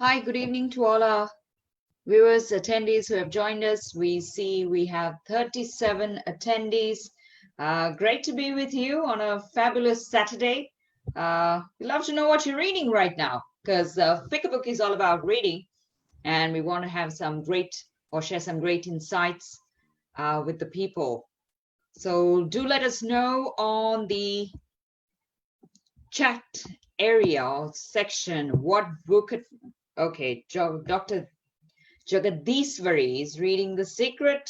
Hi, good evening to all our viewers, attendees who have joined us. We see we have 37 attendees. Great to be with you on a fabulous Saturday. We'd love to know what you're reading right now, because Pick a Book is all about reading, and we want to have some great or share some great insights with the people. So do let us know on the chat area or section what book. Okay, Dr. Jagadishwari is reading The Secret.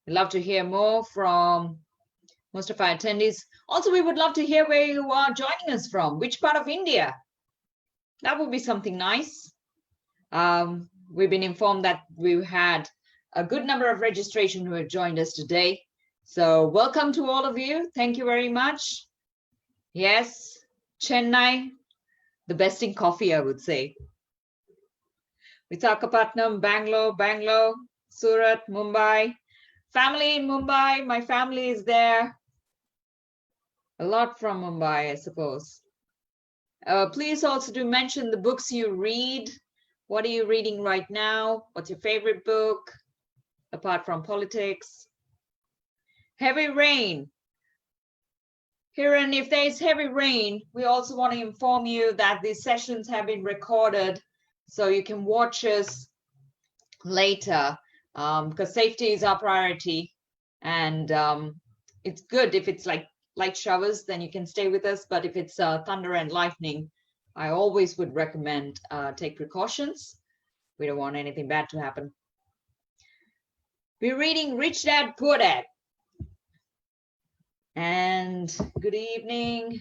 We'd love to hear more from most of our attendees. Also, we would love to hear where you are joining us from, which part of India. That would be something nice. We've been informed that we've had a good number of registrations who have joined us today. So welcome to all of you. Thank you very much. Yes, Chennai, the best in coffee, I would say. Visakhapatnam, Bangalore, Surat, Mumbai. Family in Mumbai, my family is there. A lot from Mumbai, I suppose. Please also do mention the books you read. What are you reading right now? What's your favorite book, apart from politics? Heavy rain. Hiran, if there is heavy rain, we also want to inform you that these sessions have been recorded, so you can watch us later, because safety is our priority. And it's good if it's like light showers, then you can stay with us. But if it's thunder and lightning, I always would recommend take precautions. We don't want anything bad to happen. We're reading Rich Dad, Poor Dad. And good evening.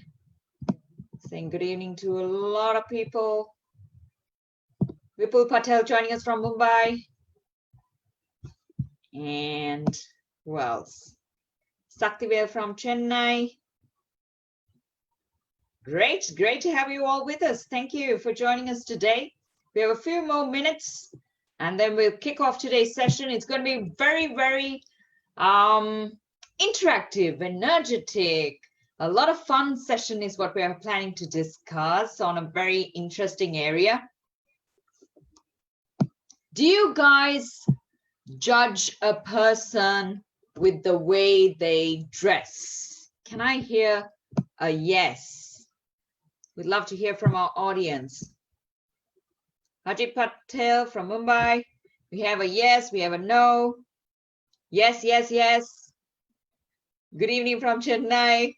Saying good evening to a lot of people. Vipul Patel joining us from Mumbai. And who else? Saktivel from Chennai. Great to have you all with us. Thank you for joining us today. We have a few more minutes and then we'll kick off today's session. It's going to be very interactive, energetic. A lot of fun session is what we are planning to discuss on a very interesting area. Do you guys judge a person with the way they dress? Can I hear a yes? We'd love to hear from our audience. Ajit Patel from Mumbai. We have a yes, we have a no. Yes. Good evening from Chennai.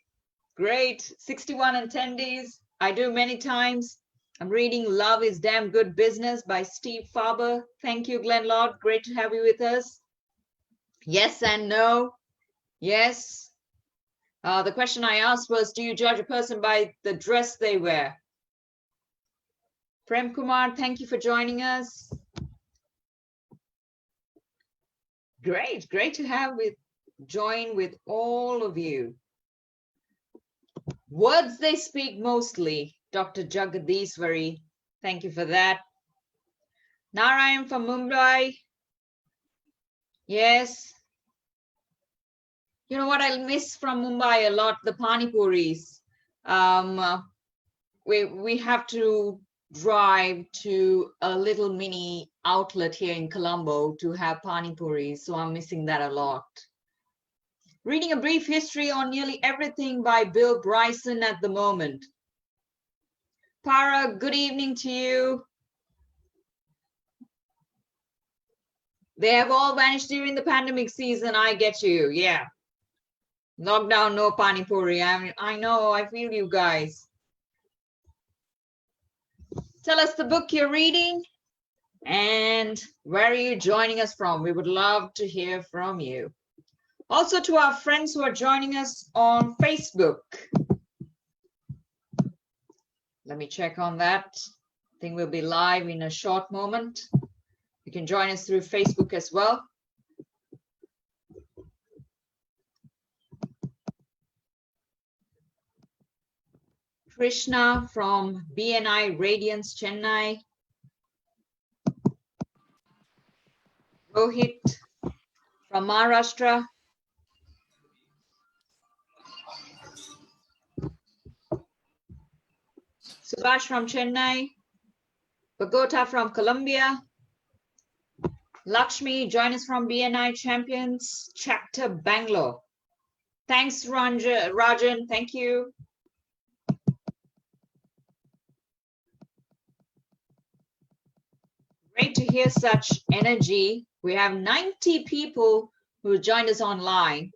Great, 61 attendees. I do many times. I'm reading Love is Damn Good Business by Steve Farber. Thank you, Glenn Lord. Great to have you with us. Yes and no. Yes. The question I asked was, do you judge a person by the dress they wear? Prem Kumar, thank you for joining us. Great to have join with all of you. Words they speak mostly. Dr. Jagadishwari, thank you for that. Narayan from Mumbai. Yes. You know what I miss from Mumbai a lot? The pani puris. We have to drive to a little mini outlet here in Colombo to have pani puris, so I'm missing that a lot. Reading a brief history on nearly everything by Bill Bryson at the moment. Para, good evening to you. They have all vanished during the pandemic season. I get you. Yeah. Lockdown, no pani puri. I know. I feel you guys. Tell us the book you're reading and where are you joining us from? We would love to hear from you. Also to our friends who are joining us on Facebook. Let me check on that. I think we'll be live in a short moment. You can join us through Facebook as well. Krishna from BNI Radiance, Chennai. Rohit from Maharashtra. Subhash from Chennai. Bogota from Colombia. Lakshmi, join us from BNI Champions Chapter Bangalore. Thanks, Rajan. Thank you. Great to hear such energy. We have 90 people who joined us online,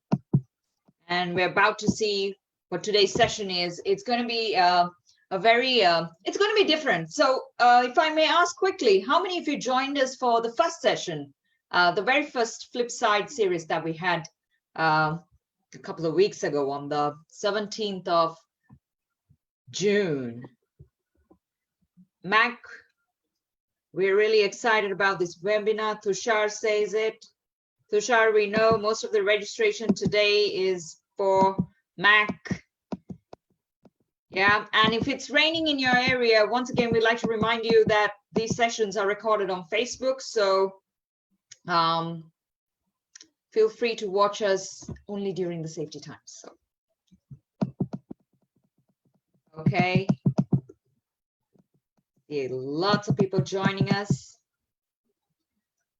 and we're about to see what today's session is. It's going to be it's going to be different. So if I may ask quickly, how many of you joined us for the first session, the very first Flipside series that we had a couple of weeks ago on the 17th of June? Mac, we're really excited about this webinar. Tushar says it. Tushar, we know most of the registration today is for Mac. Yeah, and if it's raining in your area, once again, we'd like to remind you that these sessions are recorded on Facebook. So feel free to watch us only during the safety times. So, okay. Yeah, lots of people joining us.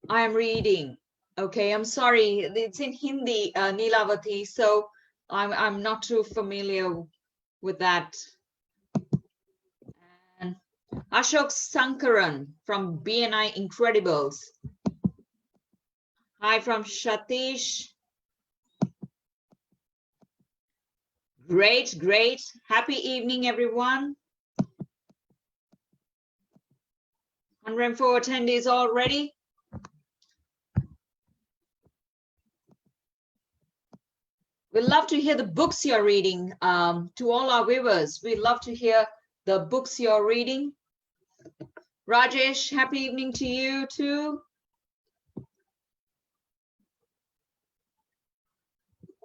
I am reading. Okay, I'm sorry. It's in Hindi, Neelavati, so I'm not too familiar with that. And Ashok Sankaran from BNI Incredibles. Hi from Shatish. Great, great. Happy evening, everyone. 104 attendees already. We'd love to hear the books you're reading. To all our viewers, we'd love to hear the books you're reading. Rajesh, happy evening to you too.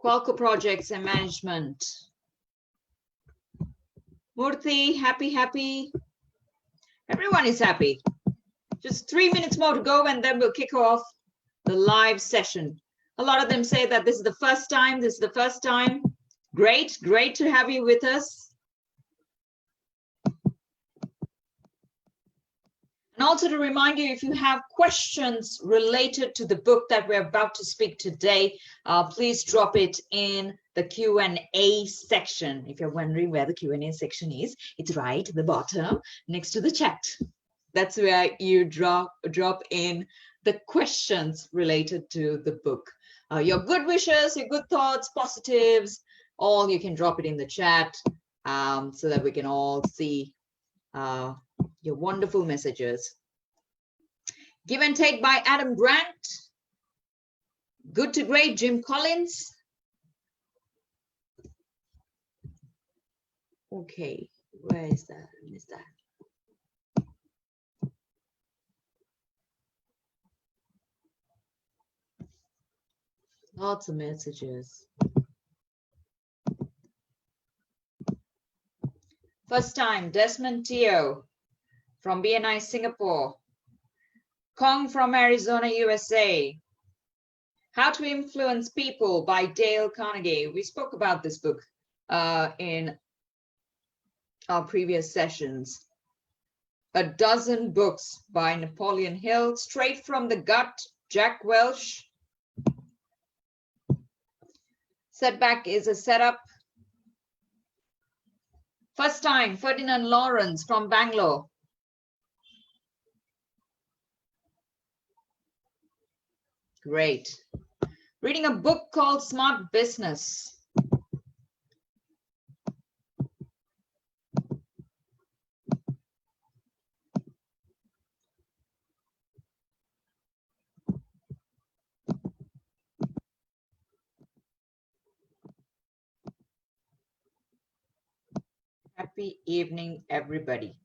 Qualco Projects and Management. Murthy, happy. Everyone is happy. Just 3 minutes more to go and then we'll kick off the live session. A lot of them say that this is the first time. This is the first time. Great to have you with us. And also to remind you, if you have questions related to the book that we're about to speak today, please drop it in the Q&A section. If you're wondering where the Q&A section is, it's right at the bottom next to the chat. That's where you drop in the questions related to the book. Your good wishes, your good thoughts, positives, all you can drop it in the chat so that we can all see your wonderful messages. Give and Take by Adam Grant. Good to Great, Jim Collins. Okay, where is that? Lots of messages. First time, Desmond Teo from BNI Singapore. Kong from Arizona, USA. How to Influence People by Dale Carnegie. We spoke about this book in our previous sessions. A Dozen Books by Napoleon Hill. Straight from the Gut, Jack Welch. Setback is a Setup. First Time, Ferdinand Lawrence from Bangalore. Great. Reading a book called Smart Business. Happy evening, everybody.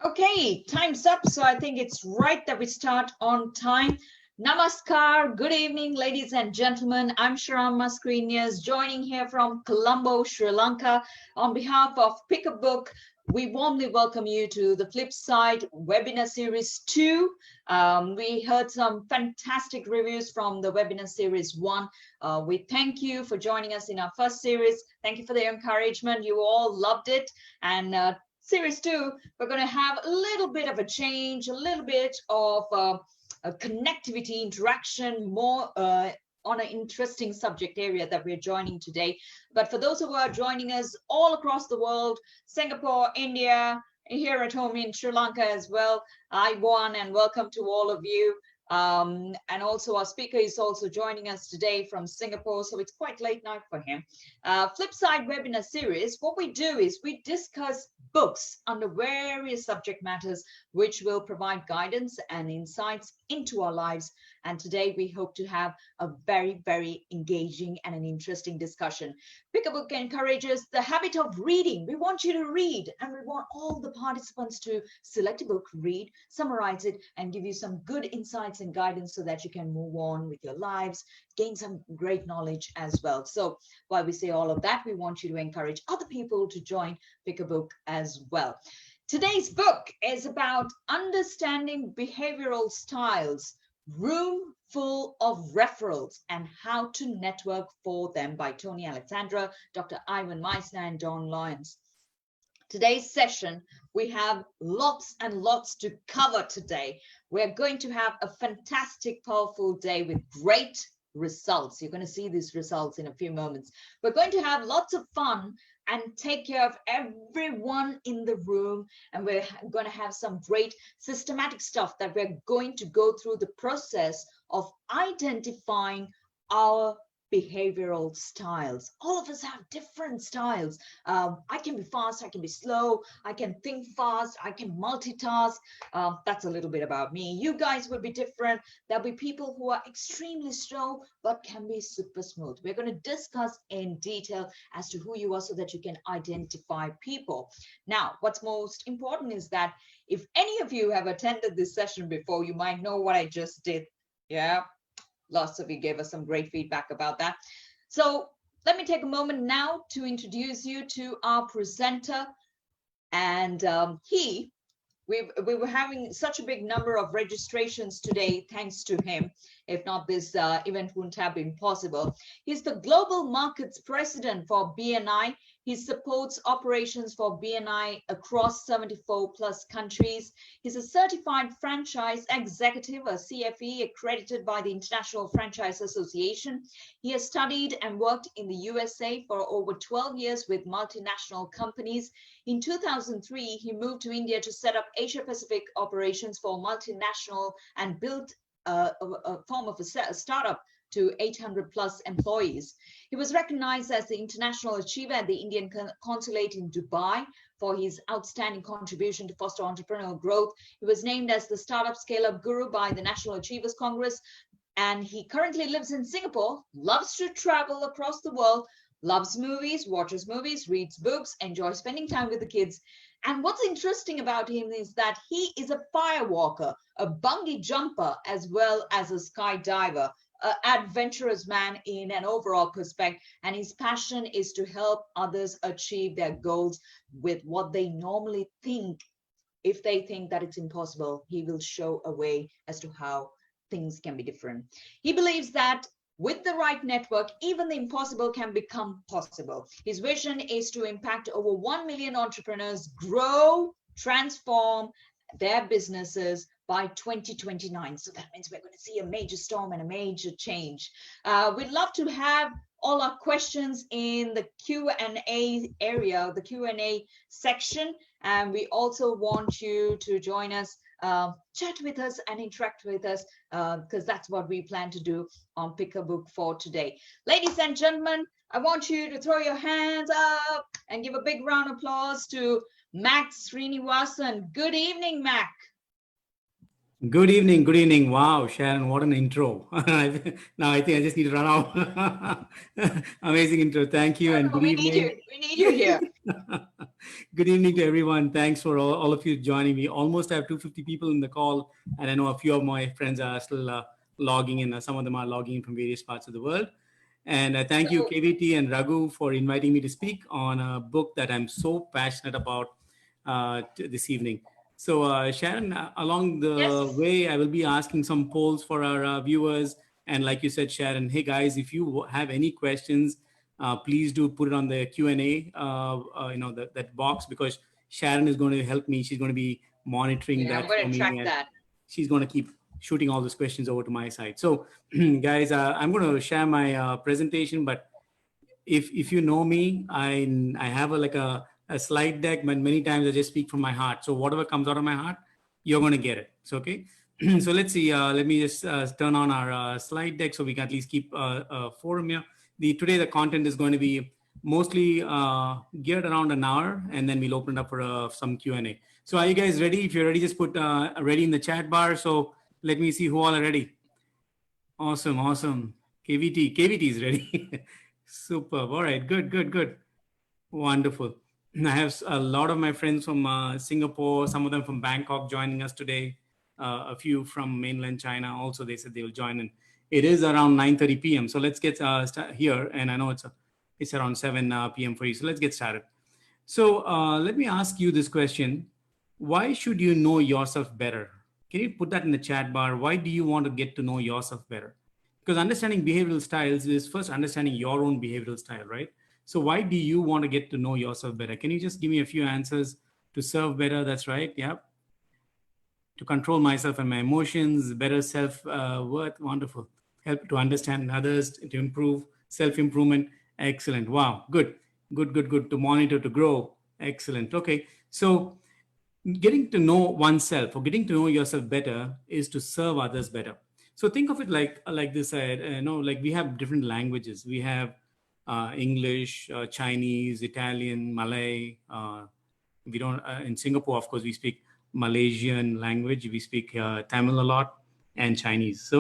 Okay, time's up, so I think it's right that we start on time. Namaskar, good evening, ladies and gentlemen. I'm Sharam Mascarenhas, joining here from Colombo, Sri Lanka. On behalf of Pick a Book, we warmly welcome you to the Flipside Webinar Series 2. We heard some fantastic reviews from the Webinar Series 1. We thank you for joining us in our first series. Thank you for the encouragement. You all loved it. And Series 2, we're going to have a little bit of a change, a little bit of a connectivity, interaction, more on an interesting subject area that we're joining today. But for those who are joining us all across the world, Singapore, India, here at home in Sri Lanka as well, I won and welcome to all of you. And also our speaker is also joining us today from Singapore, so it's quite late night for him. Flipside Webinar Series, what we do is we discuss books under various subject matters, which will provide guidance and insights into our lives. And today we hope to have a very, very engaging and an interesting discussion. Pick a Book encourages the habit of reading. We want you to read, and we want all the participants to select a book, read, summarize it, and give you some good insights and guidance so that you can move on with your lives, gain some great knowledge as well. So while we say all of that, we want you to encourage other people to join Pick a Book as well. Today's book is about understanding behavioral styles, Room Full of Referrals, and How to Network for Them by Tony Alexandra, Dr. Ivan Meissner, and Don Lyons. Today's session, we have lots and lots to cover today. We're going to have a fantastic, powerful day with great results. You're going to see these results in a few moments. We're going to have lots of fun and take care of everyone in the room. And we're going to have some great systematic stuff that we're going to go through the process of identifying our behavioral styles. All of us have different styles. I can be fast, I can be slow, I can think fast, I can multitask. That's a little bit about me. You guys will be different. There'll be people who are extremely slow but can be super smooth. We're going to discuss in detail as to who you are so that you can identify people. Now, what's most important is that if any of you have attended this session before, you might know what I just did. Yeah. Lots of you gave us some great feedback about that. So let me take a moment now to introduce you to our presenter. And we were having such a big number of registrations today, thanks to him. If not, this event wouldn't have been possible. He's the Global Markets President for BNI. He supports operations for BNI across 74 plus countries. He's a certified franchise executive, a CFE, accredited by the International Franchise Association. He has studied and worked in the USA for over 12 years with multinational companies. In 2003, he moved to India to set up Asia Pacific operations for multinational and built a form of a startup to 800 plus employees. He was recognized as the International Achiever at the Indian Consulate in Dubai for his outstanding contribution to foster entrepreneurial growth. He was named as the Startup Scale-Up Guru by the National Achievers Congress, and he currently lives in Singapore, loves to travel across the world, loves movies, watches movies, reads books, enjoys spending time with the kids. And what's interesting about him is that he is a firewalker, a bungee jumper, as well as a skydiver, an adventurous man in an overall perspective. And his passion is to help others achieve their goals with what they normally think. If they think that it's impossible, he will show a way as to how things can be different. He believes that with the right network, even the impossible can become possible. His vision is to impact over 1 million entrepreneurs, grow, transform their businesses by 2029. So that means we're going to see a major storm and a major change. We'd love to have all our questions in the Q&A area, the Q&A section. And we also want you to join us, chat with us and interact with us, because that's what we plan to do on Pick a Book for today. Ladies and gentlemen, I want you to throw your hands up and give a big round of applause to Mac Srinivasan. Good evening, Mac. Good evening. Good evening. Wow, Sharon, what an intro. Now I think I just need to run out. Amazing intro. Thank you. And good evening. We need you here. Good evening to everyone. Thanks for all of you joining me. Almost have 250 people in the call. And I know a few of my friends are still logging in. Some of them are logging in from various parts of the world. And thank you, KVT and Raghu, for inviting me to speak on a book that I'm so passionate about this evening. So Sharon, along the way, I will be asking some polls for our viewers. And like you said, Sharon, hey guys, if you have any questions, please do put it on the Q&A, that box, because Sharon is going to help me. She's going to be monitoring Yeah, I'm that going for to me, track and that. she's going to keep shooting all those questions over to my side. So, guys, I'm going to share my presentation. But if you know me, I have a slide deck, but many times I just speak from my heart. So whatever comes out of my heart, you're going to get it. So okay. So let's see. Let me just turn on our slide deck so we can at least keep a forum here. Today the content is going to be mostly geared around an hour, and then we'll open it up for some Q&A. So are you guys ready? If you're ready, just put ready in the chat bar. So let me see who all are ready. Awesome, awesome. KVT is ready. Superb. All right, good. Wonderful. I have a lot of my friends from Singapore, some of them from Bangkok joining us today, a few from mainland China. Also, they said they will join in. It is around 9:30 p.m. So let's get here. And I know it's around 7 p.m. for you. So let's get started. So let me ask you this question. Why should you know yourself better? Can you put that in the chat bar? Why do you want to get to know yourself better? Because understanding behavioral styles is first understanding your own behavioral style, right? So why do you want to get to know yourself better? Can you just give me a few answers? To serve better, that's right. Yeah. To control myself and my emotions, better self-worth, wonderful. Help to understand others, to improve, self-improvement, excellent. Wow, good. To monitor, to grow, excellent. Okay, so getting to know oneself or getting to know yourself better is to serve others better. So think of it like this. Like we have different languages. We have English, Chinese, Italian, Malay. We don't in Singapore, of course, we speak Malaysian language. We speak Tamil a lot and Chinese.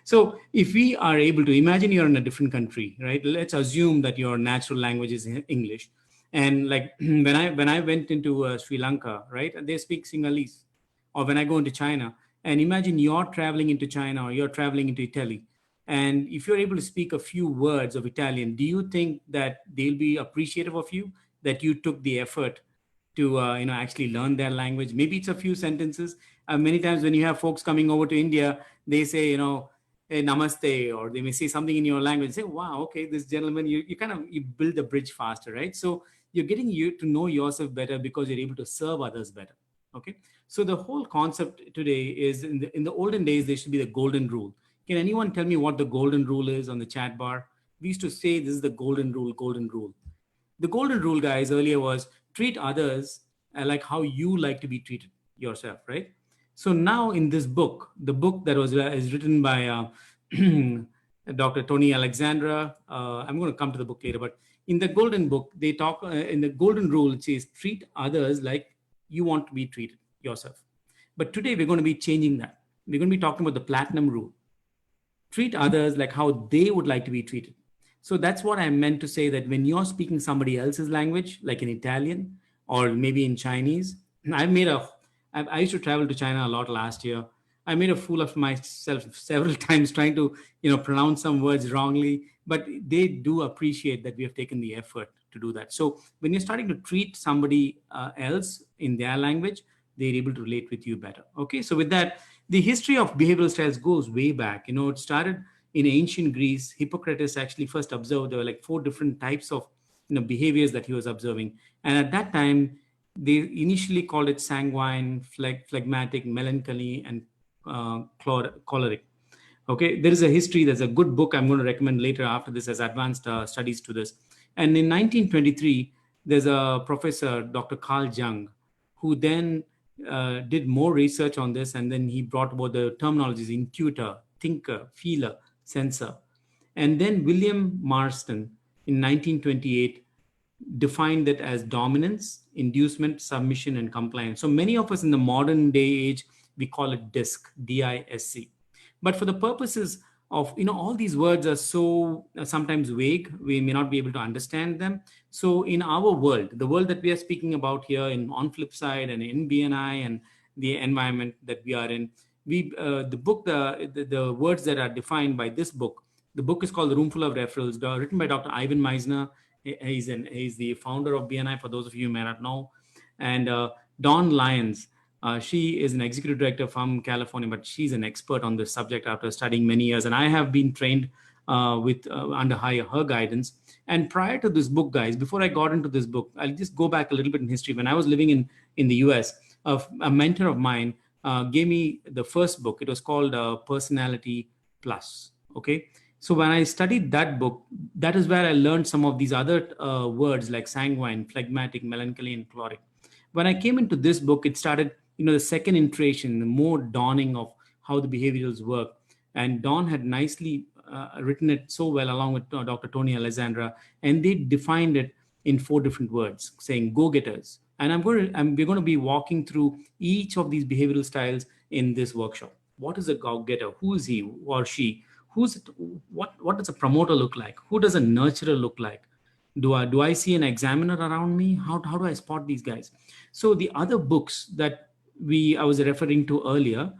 So if we are able to imagine you're in a different country, right? Let's assume that your natural language is English, and like when I went into Sri Lanka, right, they speak Sinhalese, or when I go into China, and imagine you're traveling into China or you're traveling into Italy, and if you're able to speak a few words of Italian, do you think that they'll be appreciative of you that you took the effort to actually learn their language? Maybe it's a few sentences. Many times when you have folks coming over to India, they say, hey, namaste, or they may say something in your language. Say, wow, okay, this gentleman, you build the bridge faster, right? So you're getting you to know yourself better because you're able to serve others better. Okay, so the whole concept today is in the olden days there should be the golden rule. Can anyone tell me what the golden rule is on the chat bar? We used to say this is the golden rule. Golden rule. The golden rule, guys, earlier was treat others like how you like to be treated yourself, right? So now in this book, the book that was is written by Dr. Tony Alexandra. I'm going to come to the book later, but in the golden book, they talk in the golden rule. It says treat others like you want to be treated yourself. But today we're going to be changing that. We're going to be talking about the platinum rule. Treat others like how they would like to be treated. So that's what I meant to say, that when you're speaking somebody else's language, like in Italian or maybe in Chinese, I used to travel to China a lot last year. I made a fool of myself several times trying to, pronounce some words wrongly, but they do appreciate that we have taken the effort to do that. So when you're starting to treat somebody else in their language, they're able to relate with you better. Okay, so with that, the history of behavioral styles goes way back. It started in ancient Greece. Hippocrates actually first observed there were like 4 different types of behaviors that he was observing, and at that time they initially called it sanguine, phlegmatic, melancholy, and choleric. Okay, there is a history. There's a good book I'm going to recommend later after this as advanced studies to this. And in 1923, there's a professor, Dr. Carl Jung, who then did more research on this, and then he brought about the terminologies intuitor, thinker, feeler, sensor. And then William Marston in 1928 defined it as dominance, inducement, submission, and compliance. So many of us in the modern day age, we call it DISC, DISC. But for the purposes of, all these words are so sometimes vague, we may not be able to understand them. So in our world, the world that we are speaking about here on Flipside and in BNI and the environment that we are in, the words that are defined by this book, the book is called The Room Full of Referrals, written by Dr. Ivan Meisner. He's the founder of BNI, for those of you who may not know. And Dawn Lyons, she is an executive director from California, but she's an expert on this subject after studying many years. And I have been trained with under her guidance. And prior to this book, guys, before I got into this book, I'll just go back a little bit in history. When I was living in the US, a mentor of mine gave me the first book. It was called Personality Plus. Okay. So when I studied that book, that is where I learned some of these other words like sanguine, phlegmatic, melancholy, and choleric. When I came into this book, it started, the second iteration, the more dawning of how the behaviorals work. And Don had nicely written it so well along with Dr. Tony Alessandra, and they defined it in 4 different words, saying go-getters. And we're going to be walking through each of these behavioral styles in this workshop. What is a go-getter? Who is he or she? Who's it? What does a promoter look like? Who does a nurturer look like? Do I see an examiner around me? How do I spot these guys? So the other books that I was referring to earlier,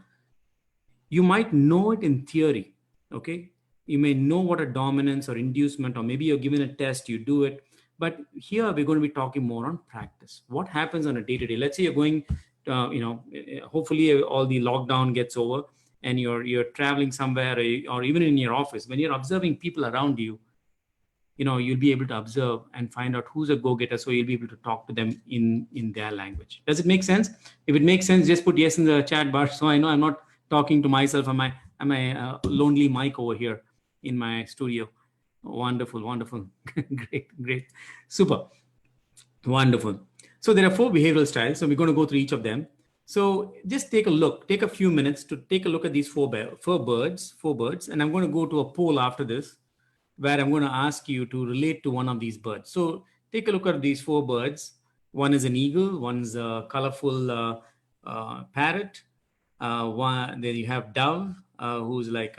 you might know it in theory. Okay, you may know what a dominance or inducement, or maybe you're given a test, you do it. But here we're going to be talking more on practice. What happens on a day-to-day? Let's say you're going, hopefully all the lockdown gets over, and you're traveling somewhere, or even in your office. When you're observing people around you, you'll be able to observe and find out who's a go-getter, so you'll be able to talk to them in their language. Does it make sense? If it makes sense, just put yes in the chat bar, so I know I'm not talking to myself. Am I lonely mic over here in my studio? Wonderful. Great, super, wonderful. So there are 4 behavioral styles, so we're going to go through each of them. So just take a few minutes to take a look at these four birds, and I'm going to go to a poll after this, where I'm going to ask you to relate to one of these birds. So take a look at these 4 birds. One is an eagle, one's a colorful parrot, then you have dove, who's like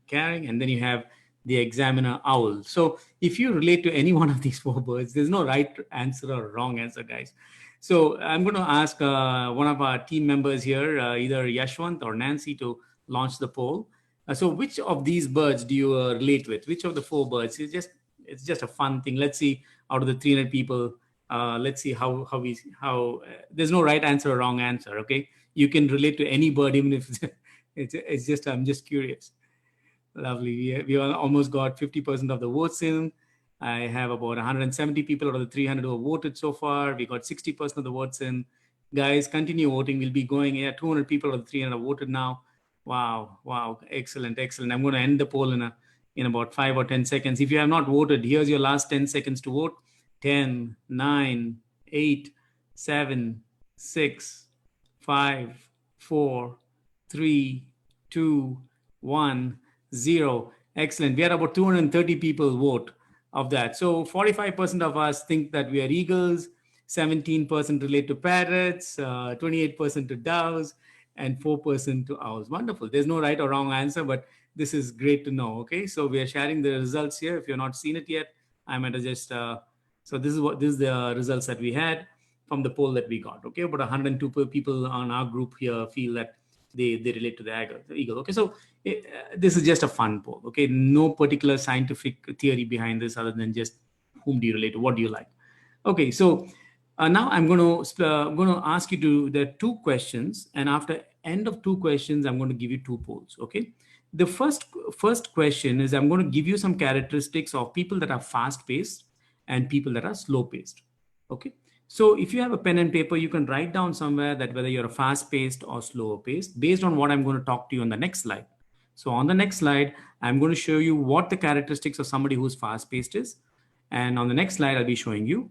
carrying, and then you have the examiner owl. So if you relate to any one of these 4 birds, there's no right answer or wrong answer, guys. So I'm going to ask one of our team members here, either Yashwant or Nancy, to launch the poll. So which of these birds do you relate with? Which of the 4 birds? It's just a fun thing. Let's see, out of the 300 people, let's see how there's no right answer or wrong answer. Okay, you can relate to any bird, even if it's just, I'm just curious. Lovely. We almost got 50% of the votes in. I have about 170 people out of the 300 who have voted so far. We got 60% of the votes in. Guys, continue voting. We'll be going. 200 people out of the 300 have voted now. Wow. Excellent. I'm going to end the poll in about 5 or 10 seconds. If you have not voted, here's your last 10 seconds to vote. 10, 9, 8, 7, 6, 5, 4, 3, 2, 1, 0. Excellent. We had about 230 people vote of that. So 45% of us think that we are eagles, 17% relate to parrots, 28% to doves, and 4% to owls. Wonderful. There's no right or wrong answer, but this is great to know. Okay, so we are sharing the results here. If you're not seen it yet, I'm going to just so this is the results that we had from the poll that we got. Okay, about 102 people on our group here feel that they relate to the eagle. Okay, so this is just a fun poll. Okay, no particular scientific theory behind this other than just whom do you relate to, what do you like. Okay, so now I'm going to ask you to, there are 2 questions, and after end of 2 questions, I'm going to give you 2 polls. Okay, the first question is, I'm going to give you some characteristics of people that are fast-paced and people that are slow-paced. Okay, so if you have a pen and paper, you can write down somewhere that whether you're a fast-paced or slower-paced based on what I'm going to talk to you on the next slide. So on the next slide, I'm going to show you what the characteristics of somebody who's fast-paced is. And on the next slide, I'll be showing you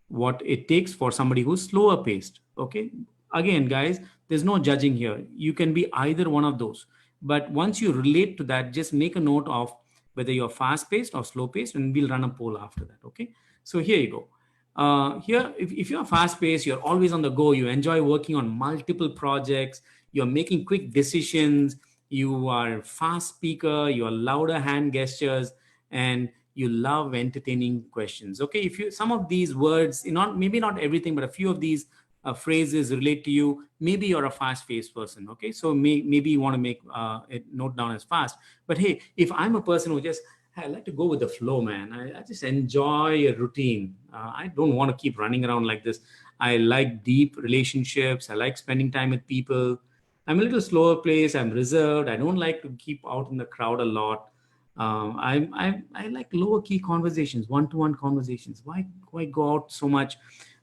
what it takes for somebody who's slower paced. Okay, again, guys, there's no judging here. You can be either one of those, but once you relate to that, just make a note of whether you're fast paced or slow paced, and we'll run a poll after that. Okay, so here you go. Here, if you're fast paced, you're always on the go, you enjoy working on multiple projects, you're making quick decisions, you are fast speaker, you're louder hand gestures, and you love entertaining questions. Okay, if you, some of these words, maybe not everything, but a few of these phrases relate to you, maybe you're a fast-paced person. Okay, so maybe you want to make it note down as fast. But hey, if I'm a person who just, I like to go with the flow, man. I just enjoy a routine. I don't want to keep running around like this. I like deep relationships. I like spending time with people. I'm a little slower paced. I'm reserved. I don't like to keep out in the crowd a lot. I like lower key conversations, one-to-one conversations. Why go out so much?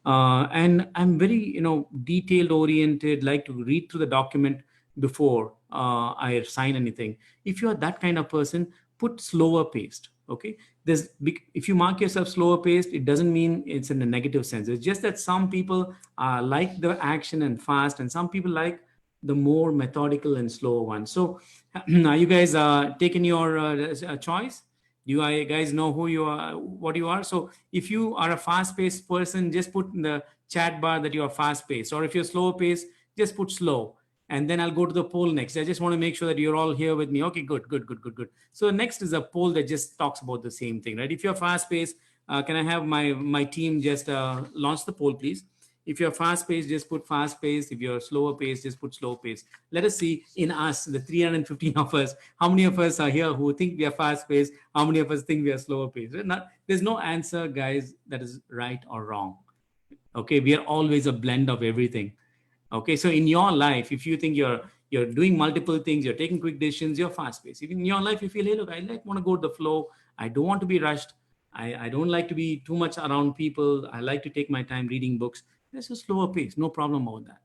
And I'm very, detailed oriented, like to read through the document before I sign anything. If you're that kind of person, put slower paced. Okay. If you mark yourself slower paced, it doesn't mean it's in a negative sense. It's just that some people like the action and fast, and some people like the more methodical and slower one. So are you guys taking your choice? Do you guys know who you are, what you are? So if you are a fast-paced person, just put in the chat bar that you are fast-paced. Or if you're slow-paced, just put slow. And then I'll go to the poll next. I just want to make sure that you're all here with me. Okay, good, good, good, good, good. So next is a poll that just talks about the same thing, right? If you're fast-paced, can I have my team just launch the poll, please? If you're fast paced, just put fast paced. If you're slower paced, just put slow paced. Let us see in us, the 315 of us, how many of us are here who think we are fast paced? How many of us think we are slower paced? There's no answer, guys, that is right or wrong. Okay, we are always a blend of everything. Okay, so in your life, if you think you're doing multiple things, you're taking quick decisions, you're fast paced. If in your life you feel, hey, look, want to go with the flow. I don't want to be rushed. I don't like to be too much around people. I like to take my time reading books. There's a slower pace, no problem about that.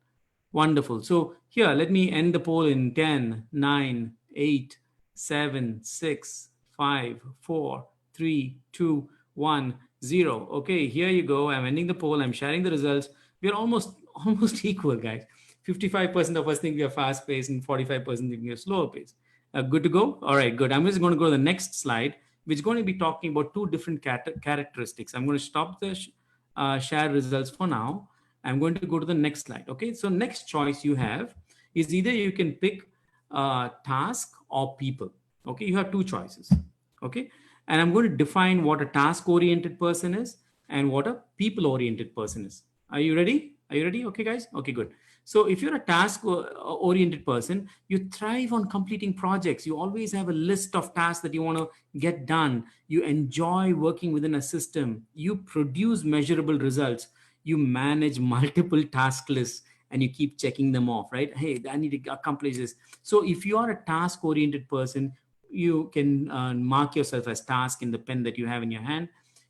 Wonderful. So here, let me end the poll in 10, 9, 8, 7, 6, 5, 4, 3, 2, 1, 0. Okay, here you go. I'm ending the poll. I'm sharing the results. We're almost equal, guys. 55% of us think we are fast paced and 45% think we are slower paced. Good to go? All right, good. I'm just going to go to the next slide, which is going to be talking about two different characteristics. I'm going to stop the share results for now. I'm going to go to the next slide. Okay, so next choice you have is either you can pick task or people. Okay, you have two choices. Okay, and I'm going to define what a task oriented person is and what a people oriented person is. Are you ready? Are you ready? Okay, guys. Okay, good. So if you're a task oriented person, you thrive on completing projects. You always have a list of tasks that you want to get done. You enjoy working within a system. You produce measurable results. You manage multiple task lists and you keep checking them off, right? Hey, I need to accomplish this. So if you are a task oriented person, you can mark yourself as task in the pen that you have in your hand.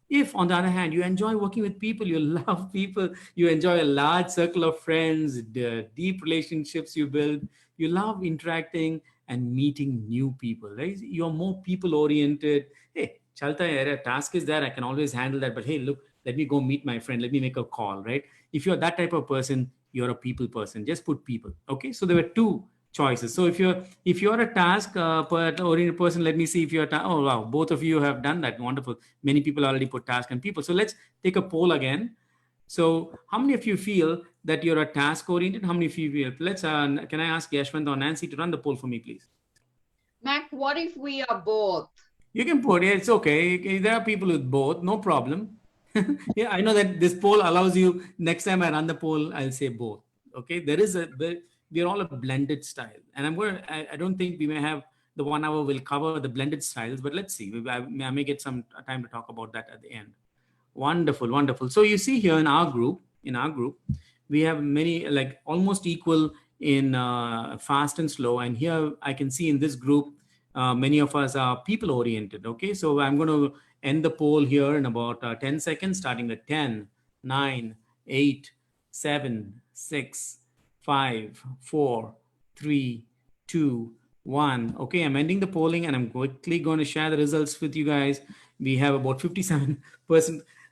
If, on the other hand, you enjoy working with people, you love people, you enjoy a large circle of friends, the deep relationships you build, you love interacting and meeting new people, right? You're more people oriented. Hey, chalta hai, a task is there, I can always handle that. But hey, look, let me go meet my friend, let me make a call, right? If you're that type of person, you're a people person. Just put people. Okay, so there were two choices. So if you're a task oriented person, let me see if you're oh wow, both of you have done that. Wonderful. Many people already put task and people. So let's take a poll again. So how many of you feel that you're a task oriented? How many of you feel? Let's can I ask Yashwant or Nancy to run the poll for me, please? Mac, what if we are both? You can put it. It's okay. There are people with both. No problem. Yeah, I know that this poll allows you. Next time I run the poll, I'll say both. Okay. We're all a blended style, and I don't think we may have the 1 hour will cover the blended styles, but let's see. I may get some time to talk about that at the end. Wonderful, wonderful. So you see here in our group, we have many like almost equal in fast and slow. And here I can see in this group, many of us are people oriented. Okay, so I'm going to end the poll here in about 10 seconds, starting at 10, 9, 8, 7, 6, 5, 4, 3, 2, 1. Okay, I'm ending the polling and I'm quickly going to share the results with you guys. We have about 57%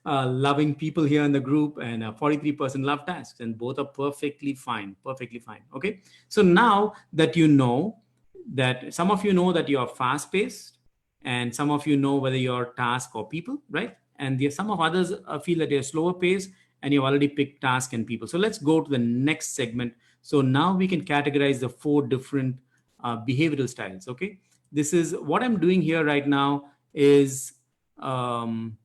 loving people here in the group and 43% love tasks, and both are perfectly fine. Okay, so now that you know that some of you know that you are fast paced and some of you know whether you're task or people, right? And some of others feel that you're slower paced and you've already picked task and people. So let's go to the next segment. So now we can categorize the 4 different behavioral styles. Okay, this is what I'm doing here right now is um,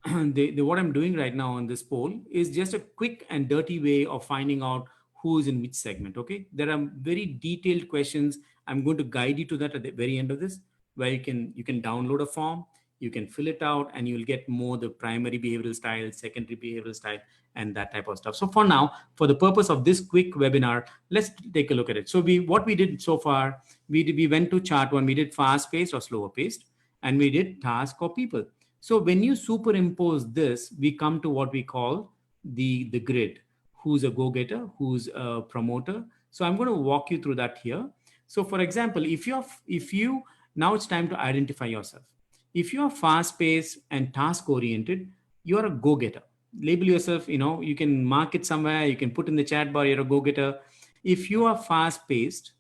what I'm doing right now on this poll is just a quick and dirty way of finding out who's in which segment. Okay, there are very detailed questions. I'm going to guide you to that at the very end of this, where you can download a form, You can fill it out and you'll get more the primary behavioral style, secondary behavioral style, and that type of stuff. So for now, for the purpose of this quick webinar, let's take a look at it. So what we did so far, we went to chart one, we did fast paced or slower paced, and we did task or people. So when you superimpose this, we come to what we call the grid. Who's a go-getter, who's a promoter. So I'm going to walk you through that here. So for example, if you now it's time to identify yourself. If you are fast-paced and task-oriented, you are a go-getter. Label yourself, you can mark it somewhere, you can put in the chat bar, you're a go-getter. If you are fast-paced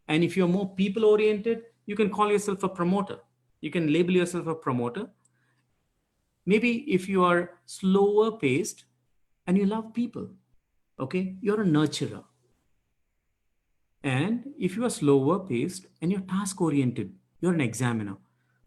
and if you're more people-oriented, you can call yourself a promoter. You can label yourself a promoter. Maybe if you are slower paced and you love people, okay, you're a nurturer. And if you are slower paced and you're task oriented, you're an examiner.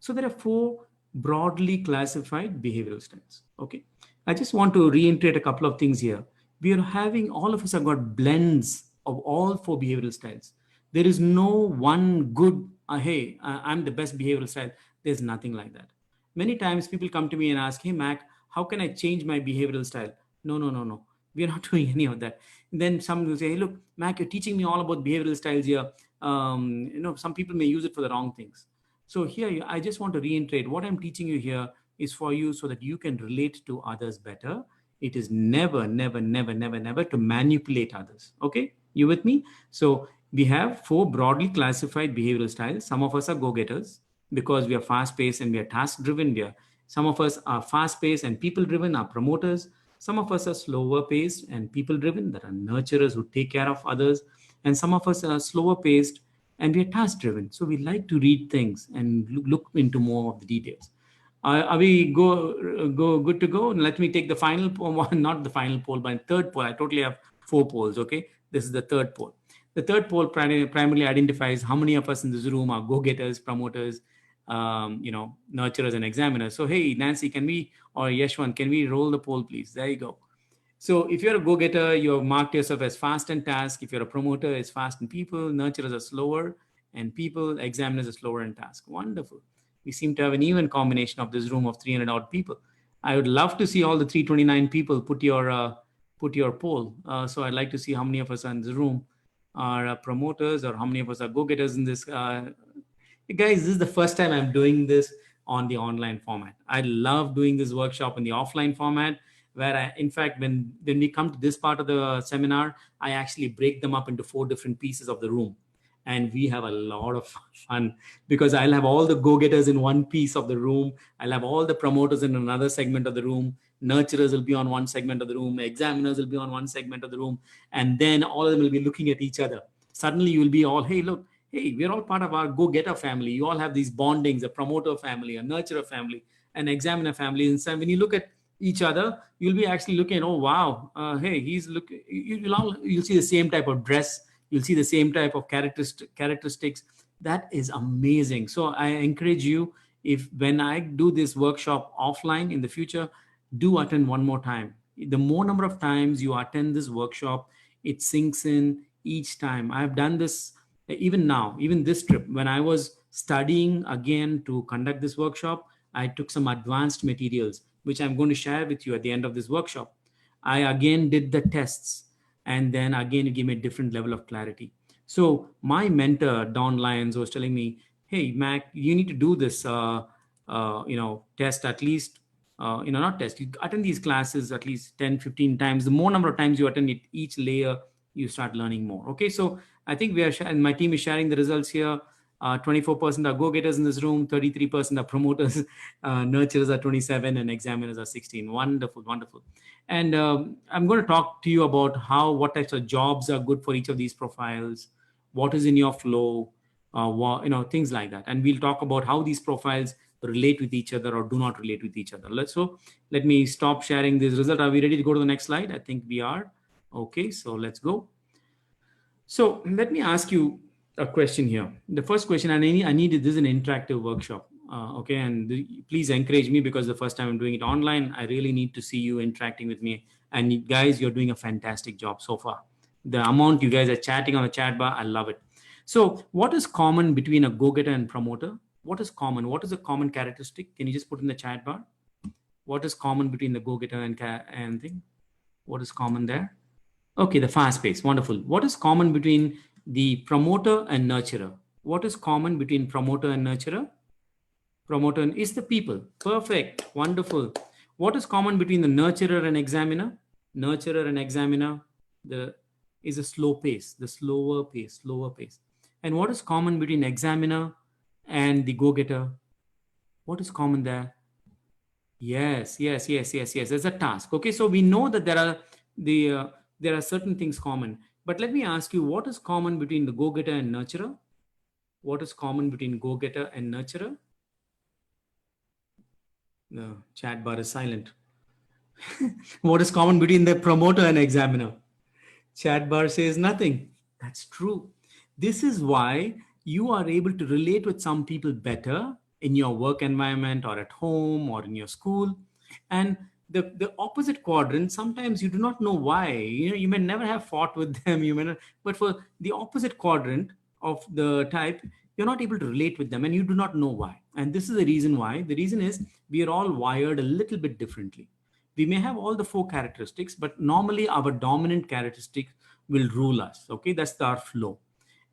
So there are 4 broadly classified behavioral styles. Okay. I just want to reiterate a couple of things here. We are having, all of us have got blends of all 4 behavioral styles. There is no one good, hey, I'm the best behavioral style. There's nothing like that. Many times people come to me and ask, hey, Mac, how can I change my behavioral style? No. We are not doing any of that. Then some will say, hey, look, Mac, you're teaching me all about behavioral styles here. Some people may use it for the wrong things. So here, I just want to reiterate what I'm teaching you here is for you so that you can relate to others better. It is never to manipulate others. Okay, you with me? So we have 4 broadly classified behavioral styles. Some of us are go-getters because we are fast-paced and we are task-driven. Some of us are fast-paced and people-driven, are promoters. Some of us are slower paced and people driven, that are nurturers who take care of others. And some of us are slower paced and we are task driven. So we like to read things and look into more of the details. Are we good to go? Let me take the final poll, not the final poll, but third poll. I totally have 4 polls. Okay. This is the third poll. The third poll primarily identifies how many of us in this room are go-getters, promoters, nurturers and examiners. So, hey, Nancy, or Yeshwan, can we roll the poll, please? There you go. So if you're a go-getter, you've marked yourself as fast and task. If you're a promoter, it's fast and people. Nurturers are slower and people. Examiners are slower and task. Wonderful. We seem to have an even combination of this room of 300 odd people. I would love to see all the 329 people put your poll. So I'd like to see how many of us in this room are promoters or how many of us are go-getters in this. Guys, this is the first time I'm doing this on the online format. I love doing this workshop in the offline format, where in fact, when we come to this part of the seminar, I actually break them up into 4 different pieces of the room. And we have a lot of fun because I'll have all the go-getters in one piece of the room. I'll have all the promoters in another segment of the room. Nurturers will be on one segment of the room. Examiners will be on one segment of the room. And then all of them will be looking at each other. Suddenly you'll be all, hey, look, hey, we're all part of our go-getter family. You all have these bondings, a promoter family, a nurturer family, an examiner family. And so when you look at each other, you'll be actually looking, oh, wow, hey, he's looking, you'll see the same type of dress. You'll see the same type of characteristics. That is amazing. So I encourage you, if when I do this workshop offline in the future, do attend one more time. The more number of times you attend this workshop, it sinks in each time. I've done this even now, even this trip, when I was studying again to conduct this workshop, I took some advanced materials, which I'm going to share with you at the end of this workshop. I again did the tests, and then again, it gave me a different level of clarity. So my mentor, Don Lyons, was telling me, hey, Mac, you need to do this, test at least, not test, you attend these classes at least 10, 15 times. The more number of times you attend it, each layer, you start learning more. Okay, so I think my team is sharing the results here. 24% are go-getters in this room, 33% are promoters, nurturers are 27, and examiners are 16. Wonderful. And I'm going to talk to you about what types of jobs are good for each of these profiles, what is in your flow, things like that. And we'll talk about how these profiles relate with each other or do not relate with each other. Let me stop sharing this result. Are we ready to go to the next slide? I think we are. Okay, so let's go. So let me ask you a question here. The first question, and I need this is an interactive workshop. Okay, and please encourage me, because the first time I'm doing it online, I really need to see you interacting with me. And guys, you're doing a fantastic job so far. The amount you guys are chatting on the chat bar, I love it. So what is common between a go-getter and promoter? What is common? What is a common characteristic? Can you just put in the chat bar? What is common between the go-getter and thing? What is common there? Okay, the fast pace. Wonderful. What is common between the promoter and nurturer? What is common between promoter and nurturer? Promoter is the people. Perfect. Wonderful. What is common between the nurturer and examiner? Nurturer and examiner, the is a slow pace, the slower pace, slower pace. And what is common between examiner and the go-getter? What is common there? Yes, yes, yes, yes, yes. There's a task. Okay, so we know that there are certain things common. But let me ask you, what is common between the go-getter and nurturer? What is common between go-getter and nurturer? The chat bar is silent. What is common between the promoter and examiner? Chat bar says nothing. That's true. This is why you are able to relate with some people better in your work environment or at home or in your school. And the opposite quadrant, sometimes you do not know why. You may never have fought with them, you may not, but for the opposite quadrant of the type, you're not able to relate with them and you do not know why. And this is the reason why. The reason is we are all wired a little bit differently. We may have all the four characteristics, but normally our dominant characteristic will rule us. Okay, that's our flow.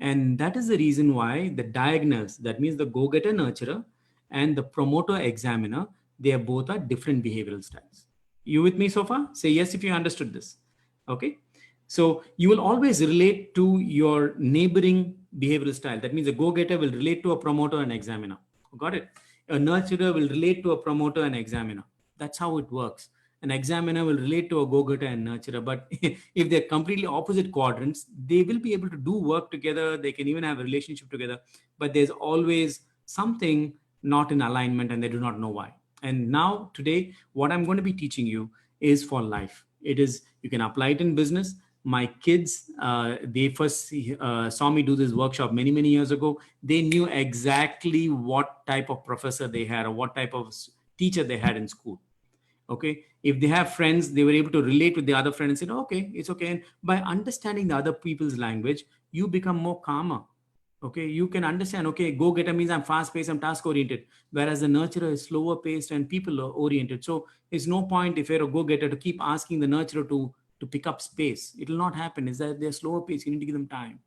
And that is the reason why the diagonals, that means the go-getter nurturer and the promoter examiner, they are both are different behavioral styles. You with me so far? Say yes if you understood this. Okay. So you will always relate to your neighboring behavioral style. That means a go-getter will relate to a promoter and examiner. Got it? A nurturer will relate to a promoter and examiner. That's how it works. An examiner will relate to a go-getter and nurturer. But if they're completely opposite quadrants, they will be able to do work together. They can even have a relationship together. But there's always something not in alignment and they do not know why. And now today, what I'm going to be teaching you is for life. It is, you can apply it in business. My kids, they first saw me do this workshop many, many years ago. They knew exactly what type of professor they had or what type of teacher they had in school. Okay, if they have friends, they were able to relate with the other friend and say, okay, it's okay. And by understanding the other people's language, you become more calmer. Okay, you can understand, okay, go getter means I'm fast paced, I'm task oriented, whereas the nurturer is slower paced and people are oriented. So it's no point if you're a go getter to keep asking the nurturer to pick up space. It will not happen. Is that they're slower paced, you need to give them time.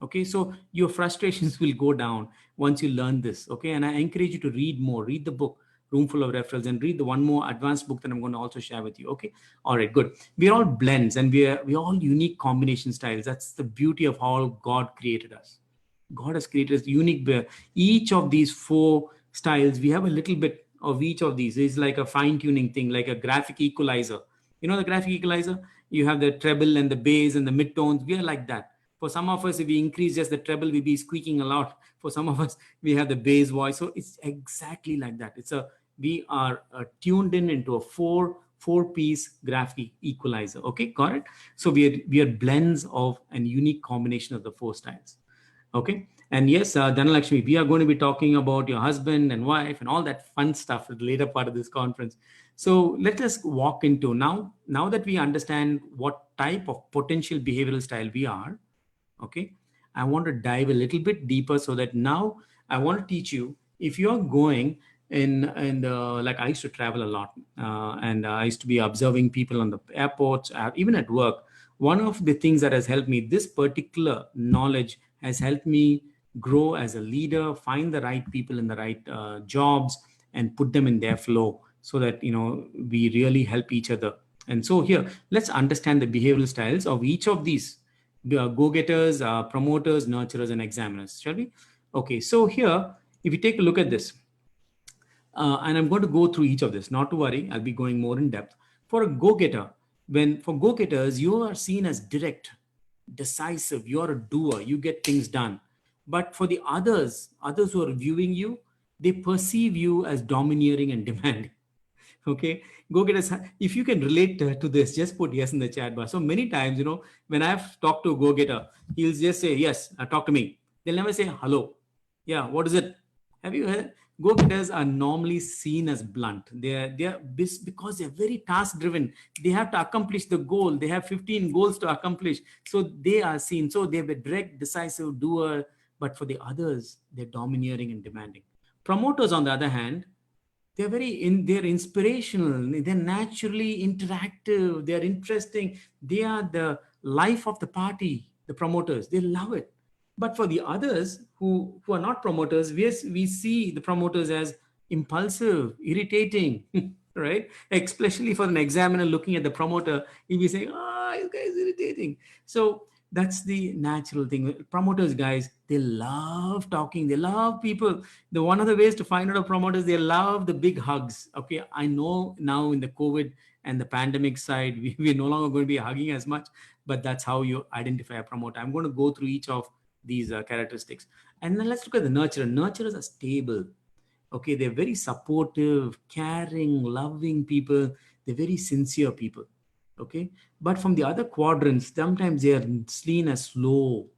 Okay, so your frustrations will go down once you learn this. Okay, and I encourage you to read more, read the book Room Full of Referrals, and read the one more advanced book that I'm going to also share with you. Okay, all right, good. We are all blends and we're all unique combination styles. That's the beauty of how God created us. God has created us unique. Each of these four styles, we have a little bit of each of these. It's like a fine tuning thing, like a graphic equalizer. You know the graphic equalizer? You have the treble and the bass and the midtones. We are like that. For some of us, if we increase just the treble, we'll be squeaking a lot. For some of us, we have the bass voice. So it's exactly like that. We are tuned in into a four-piece graphic equalizer. Okay, got it? So we are blends of and unique combination of the four styles. Okay. And yes, Dhanalakshmi, we are going to be talking about your husband and wife and all that fun stuff at the later part of this conference. So let us walk into now that we understand what type of potential behavioral style we are. Okay. I want to dive a little bit deeper so that now I want to teach you if you're going like I used to travel a lot and I used to be observing people on the airports, even at work. One of the things that has helped me, this particular knowledge has helped me grow as a leader, find the right people in the right jobs and put them in their flow so that, we really help each other. And so here, let's understand the behavioral styles of each of these go-getters, promoters, nurturers, and examiners, shall we? Okay, so here, if you take a look at this, and I'm going to go through each of this, not to worry, I'll be going more in depth. For a go-getter, for go-getters, you are seen as direct, decisive, you're a doer, you get things done. But for the others who are viewing you, they perceive you as domineering and demanding. Okay, go get us. If you can relate to this, just put yes in the chat bar. So many times, when I've talked to a go-getter, he'll just say, yes, talk to me. They'll never say, hello. Yeah, what is it? Have you heard? Go-getters are normally seen as blunt. They're because they're very task-driven. They have to accomplish the goal. They have 15 goals to accomplish. So they are seen. So they're a direct, decisive doer. But for the others, they're domineering and demanding. Promoters, on the other hand, they're inspirational, they're naturally interactive, they're interesting, they are the life of the party. The promoters, they love it. But for the others who are not promoters, we see the promoters as impulsive, irritating, right? Especially for an examiner looking at the promoter, he'll be saying, "Ah, this guy is irritating." So that's the natural thing. Promoters, guys, they love talking, they love people. The one of the ways to find out a promoter is they love the big hugs. Okay, I know now in the COVID and the pandemic side, we're no longer going to be hugging as much, but that's how you identify a promoter. I'm going to go through each of these characteristics. And then let's look at the nurturer. Nurturers are stable. Okay, they're very supportive, caring, loving people. They're very sincere people. Okay, but from the other quadrants, sometimes they are seen as slow.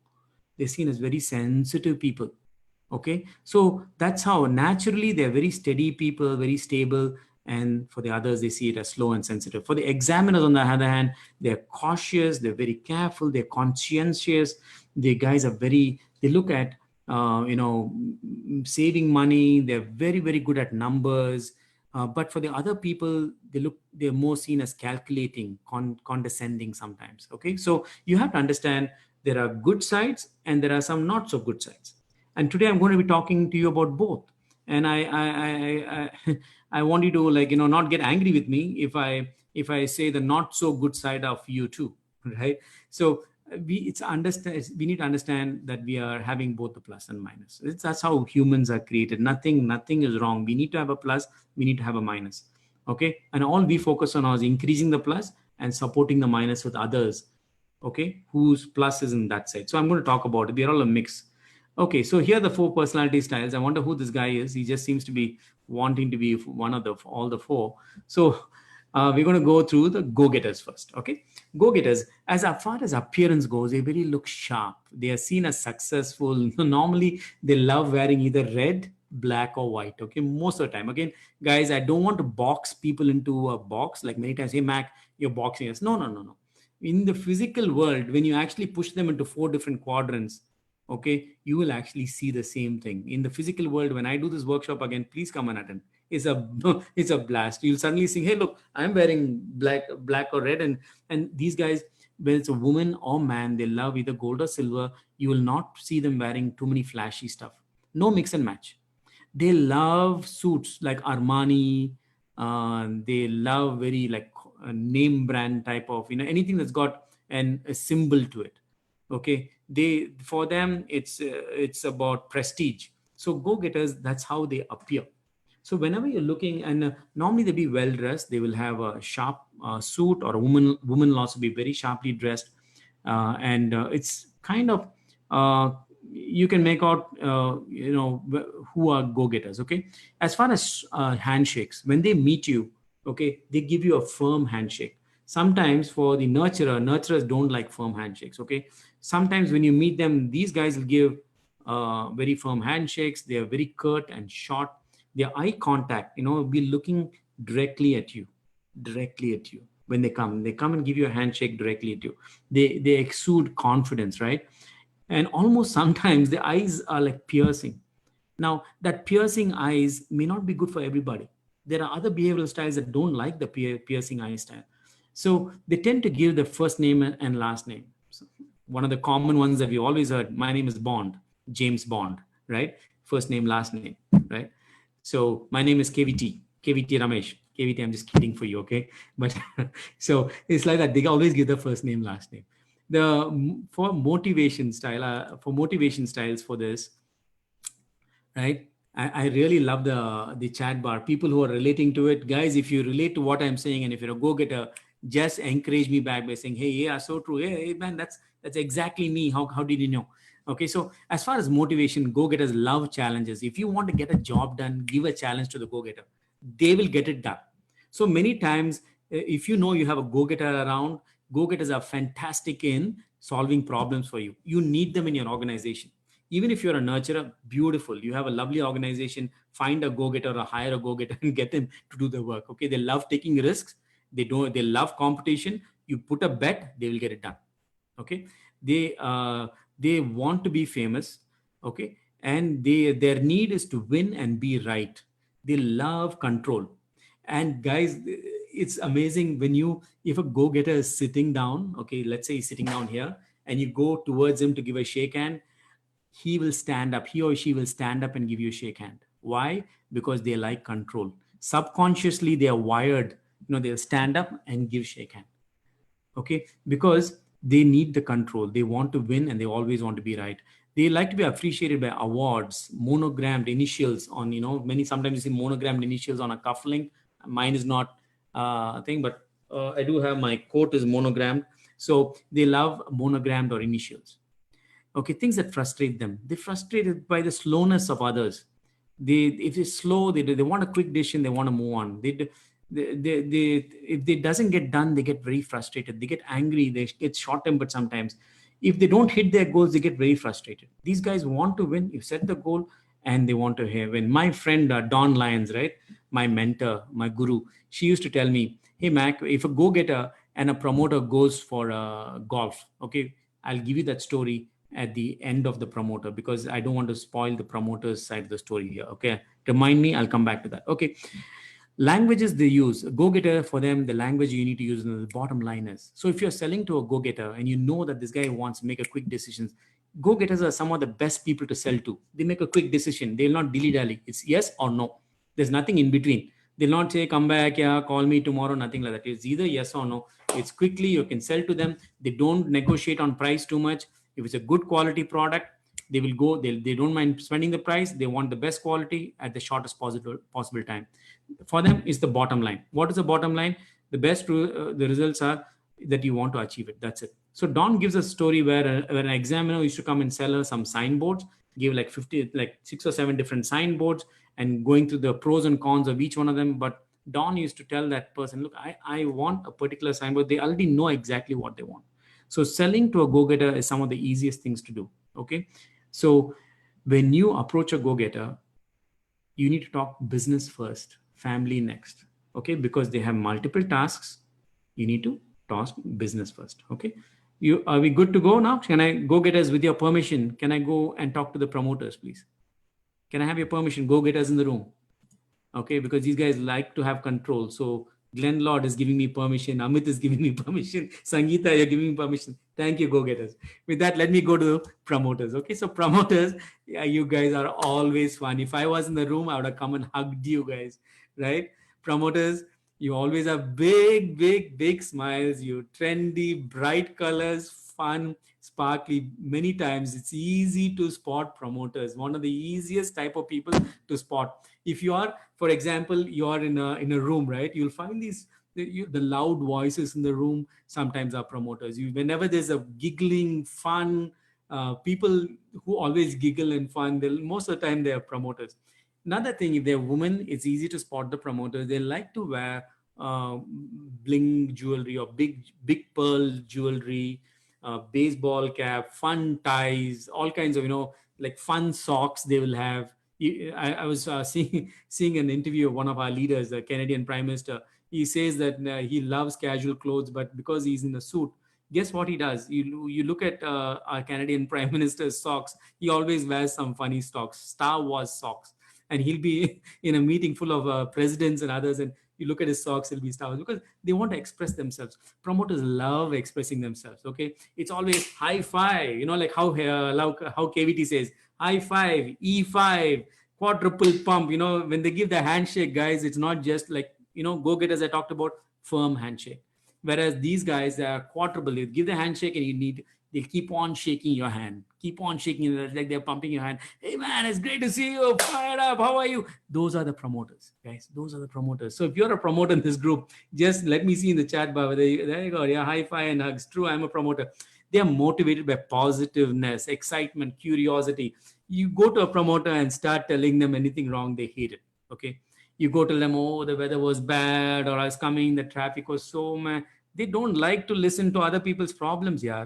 They're seen as very sensitive people. Okay, so that's how naturally they're very steady people, very stable. And for the others, they see it as slow and sensitive. For the examiners, on the other hand, they're cautious, they're very careful, they're conscientious. The guys are very, they look at saving money. They're very, very good at numbers. But for the other people, they're more seen as calculating, condescending sometimes. Okay, so you have to understand there are good sides and there are some not so good sides. And today I'm going to be talking to you about both. And I want you to, not get angry with me if I say the not so good side of you too, right? So we need to understand that we are having both the plus and minus. That's how humans are created. Nothing is wrong. We need to have a plus, we need to have a minus. Okay, and all we focus on is increasing the plus and supporting the minus with others, okay, whose plus is in that side. So I'm going to talk about it. They're all a mix. Okay, so here are the 4 personality styles. I wonder who this guy is. He just seems to be wanting to be one of all the 4. So we're going to go through the go-getters first. Okay, go-getters, as far as appearance goes, they really look sharp. They are seen as successful. Normally, they love wearing either red, black, or white. Okay, most of the time. Again, guys, I don't want to box people into a box. Like many times, hey Mac, you're boxing us. No. In the physical world, when you actually push them into 4 different quadrants, okay, you will actually see the same thing. In the physical world, when I do this workshop again, please come and attend. It's a it's a blast. You'll suddenly see, hey, look, I'm wearing black or red, and these guys, whether it's a woman or man, they love either gold or silver. You will not see them wearing too many flashy stuff. No mix and match. They love suits like Armani. They love very like a name brand type of, anything that's got a symbol to it. Okay, for them it's about prestige. So go-getters, that's how they appear. So whenever you're looking, and normally they be well dressed, they will have a sharp suit, or a woman will also be very sharply dressed, and it's kind of you can make out who are go-getters. Okay, as far as handshakes, when they meet you, okay, they give you a firm handshake. Sometimes for the nurturers don't like firm handshakes. Okay, sometimes when you meet them, these guys will give very firm handshakes. They are very curt and short. Their eye contact, will be looking directly at you. When they come and give you a handshake directly at you. They exude confidence, right? And almost sometimes the eyes are like piercing. Now, that piercing eyes may not be good for everybody. There are other behavioral styles that don't like the piercing eye style. So they tend to give the first name and last name. So one of the common ones that we always heard, my name is Bond, James Bond, right? First name, last name, right? So my name is KVT Ramesh. KVT, I'm just kidding for you, okay? But so it's like that. They always give the first name, last name. For motivation styles for this, right? I really love the chat bar. People who are relating to it, guys. If you relate to what I'm saying, and if you're a go-getter, just encourage me back by saying, "Hey, yeah, so true. Hey, man, that's exactly me. How did you know?" Okay, so as far as motivation, go-getters love challenges. If you want to get a job done, give a challenge to the go-getter. They will get it done. So many times, if you know you have a go-getter around, go-getters are fantastic in solving problems for you. You need them in your organization. Even if you're a nurturer, beautiful. You have a lovely organization, find a go-getter or hire a go-getter and get them to do the work. Okay, they love taking risks. They love competition. You put a bet, they will get it done. Okay, they want to be famous. Okay, and their need is to win and be right. They love control. And guys, it's amazing when if a go-getter is sitting down, okay, let's say he's sitting down here, and you go towards him to give a shake hand, he will stand up, he or she will stand up and give you a shake hand. Why? Because they like control. Subconsciously they are wired, they'll stand up and give shake hand. Okay, because they need the control, they want to win, and they always want to be right. They like to be appreciated by awards, monogrammed initials on, many, sometimes you see monogrammed initials on a cufflink. Mine is not a thing, but I do have, my coat is monogrammed. So they love monogrammed or initials. Okay, things that frustrate them, they're frustrated by the slowness of others. If it's slow, they want a quick decision, they want to move on. They if it doesn't get done, they get very frustrated, they get angry, they get short tempered sometimes. If they don't hit their goals, they get very frustrated. These guys want to win. You set the goal and they want to win. My friend Dawn Lyons, right, my mentor, my guru, she used to tell me, hey Mac, if a go-getter and a promoter goes for golf, okay, I'll give you that story at the end of the promoter, because I don't want to spoil the promoter's side of the story here. Okay, remind me, I'll come back to that. Okay, languages they use, go-getter, for them the language you need to use in the bottom line is, so if you're selling to a go-getter and you know that this guy wants to make a quick decisions, go-getters are some of the best people to sell to. They make a quick decision, they'll not dilly-dally, it's yes or no, there's nothing in between. They'll not say come back, yeah, call me tomorrow, nothing like that. It's either yes or no. It's quickly, you can sell to them. They don't negotiate on price too much. If it's a good quality product, they will go, they don't mind spending the price. They want the best quality at the shortest possible time. For them, is the bottom line. What is the bottom line? The best the results are that you want to achieve it. That's it. So Dawn gives a story where an examiner used to come and sell her some signboards, give like 50, like 6 or 7 different signboards, and going through the pros and cons of each one of them. But Dawn used to tell that person, look, I want a particular signboard. They already know exactly what they want. So selling to a go-getter is some of the easiest things to do. Okay. So when you approach a go-getter, you need to talk business first, family next. Okay. Because they have multiple tasks. You need to talk business first. Okay. Are we good to go now? Can I, go-getters, with your permission, can I go and talk to the promoters, please? Can I have your permission? Go-getters in the room. Okay, because these guys like to have control. So Glenn Lord is giving me permission. Amit is giving me permission. Sangeeta, you're giving me permission. Thank you, go-getters. With that, let me go to promoters. Okay, so promoters, yeah, you guys are always fun. If I was in the room, I would have come and hugged you guys, right? Promoters, you always have big, big, big smiles. You trendy, bright colors, fun, sparkly. Many times it's easy to spot promoters. One of the easiest type of people to spot. If you are, for example, you are in a room, right? You'll find these the loud voices in the room sometimes are promoters. Whenever there's a giggling, fun, people who always giggle and fun, most of the time they are promoters. Another thing, if they're women, it's easy to spot the promoters. They like to wear bling jewelry or big pearl jewelry, baseball cap, fun ties, all kinds of, like fun socks they will have. I was seeing an interview of one of our leaders, the Canadian Prime Minister. He says that he loves casual clothes, but because he's in a suit, guess what he does? You look at our Canadian Prime Minister's socks. He always wears some funny socks, Star Wars socks, and he'll be in a meeting full of presidents and others, and you look at his socks, it'll be Star Wars, because they want to express themselves. Promoters love expressing themselves. Okay, it's always high five, like how KVT says high five, E5, quadruple pump. When they give the handshake, guys, it's not just like, go-getters I talked about, firm handshake. Whereas these guys, they are quadruple. They give the handshake and they'll keep on shaking your hand, keep on shaking it like they're pumping your hand. Hey man, it's great to see you. Fired up. How are you? Those are the promoters, guys. Those are the promoters. So if you're a promoter in this group, just let me see in the chat bar. There you go. Yeah, high five and hugs. True, I'm a promoter. They are motivated by positiveness, excitement, curiosity. You go to a promoter and start telling them anything wrong, they hate it. Okay. You go tell them, oh, the weather was bad, or I was coming, the traffic was so mad. They don't like to listen to other people's problems, yeah.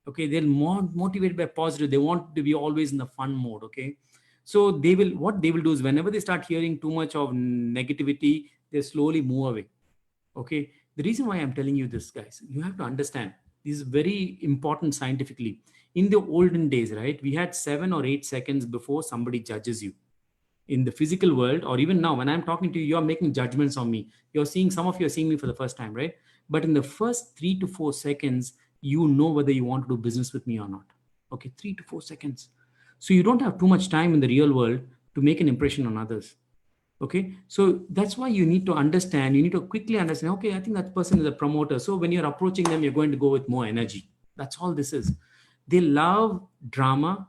Okay, they're more motivated by positive. They want to be always in the fun mode. Okay, so what they will do is, whenever they start hearing too much of negativity, they slowly move away. Okay, the reason why I'm telling you this, guys, you have to understand, this is very important scientifically. In the olden days, right, we had 7 or 8 seconds before somebody judges you. In the physical world, or even now when I'm talking to you, you're making judgments on me. You're seeing, some of you are seeing me for the first time, right? But in the first 3 to 4 seconds, you know whether you want to do business with me or not. Okay, 3 to 4 seconds. So you don't have too much time in the real world to make an impression on others. Okay, so that's why you need to understand, you need to quickly understand, okay, I think that person is a promoter. So when you're approaching them, you're going to go with more energy. That's all this is. They love drama.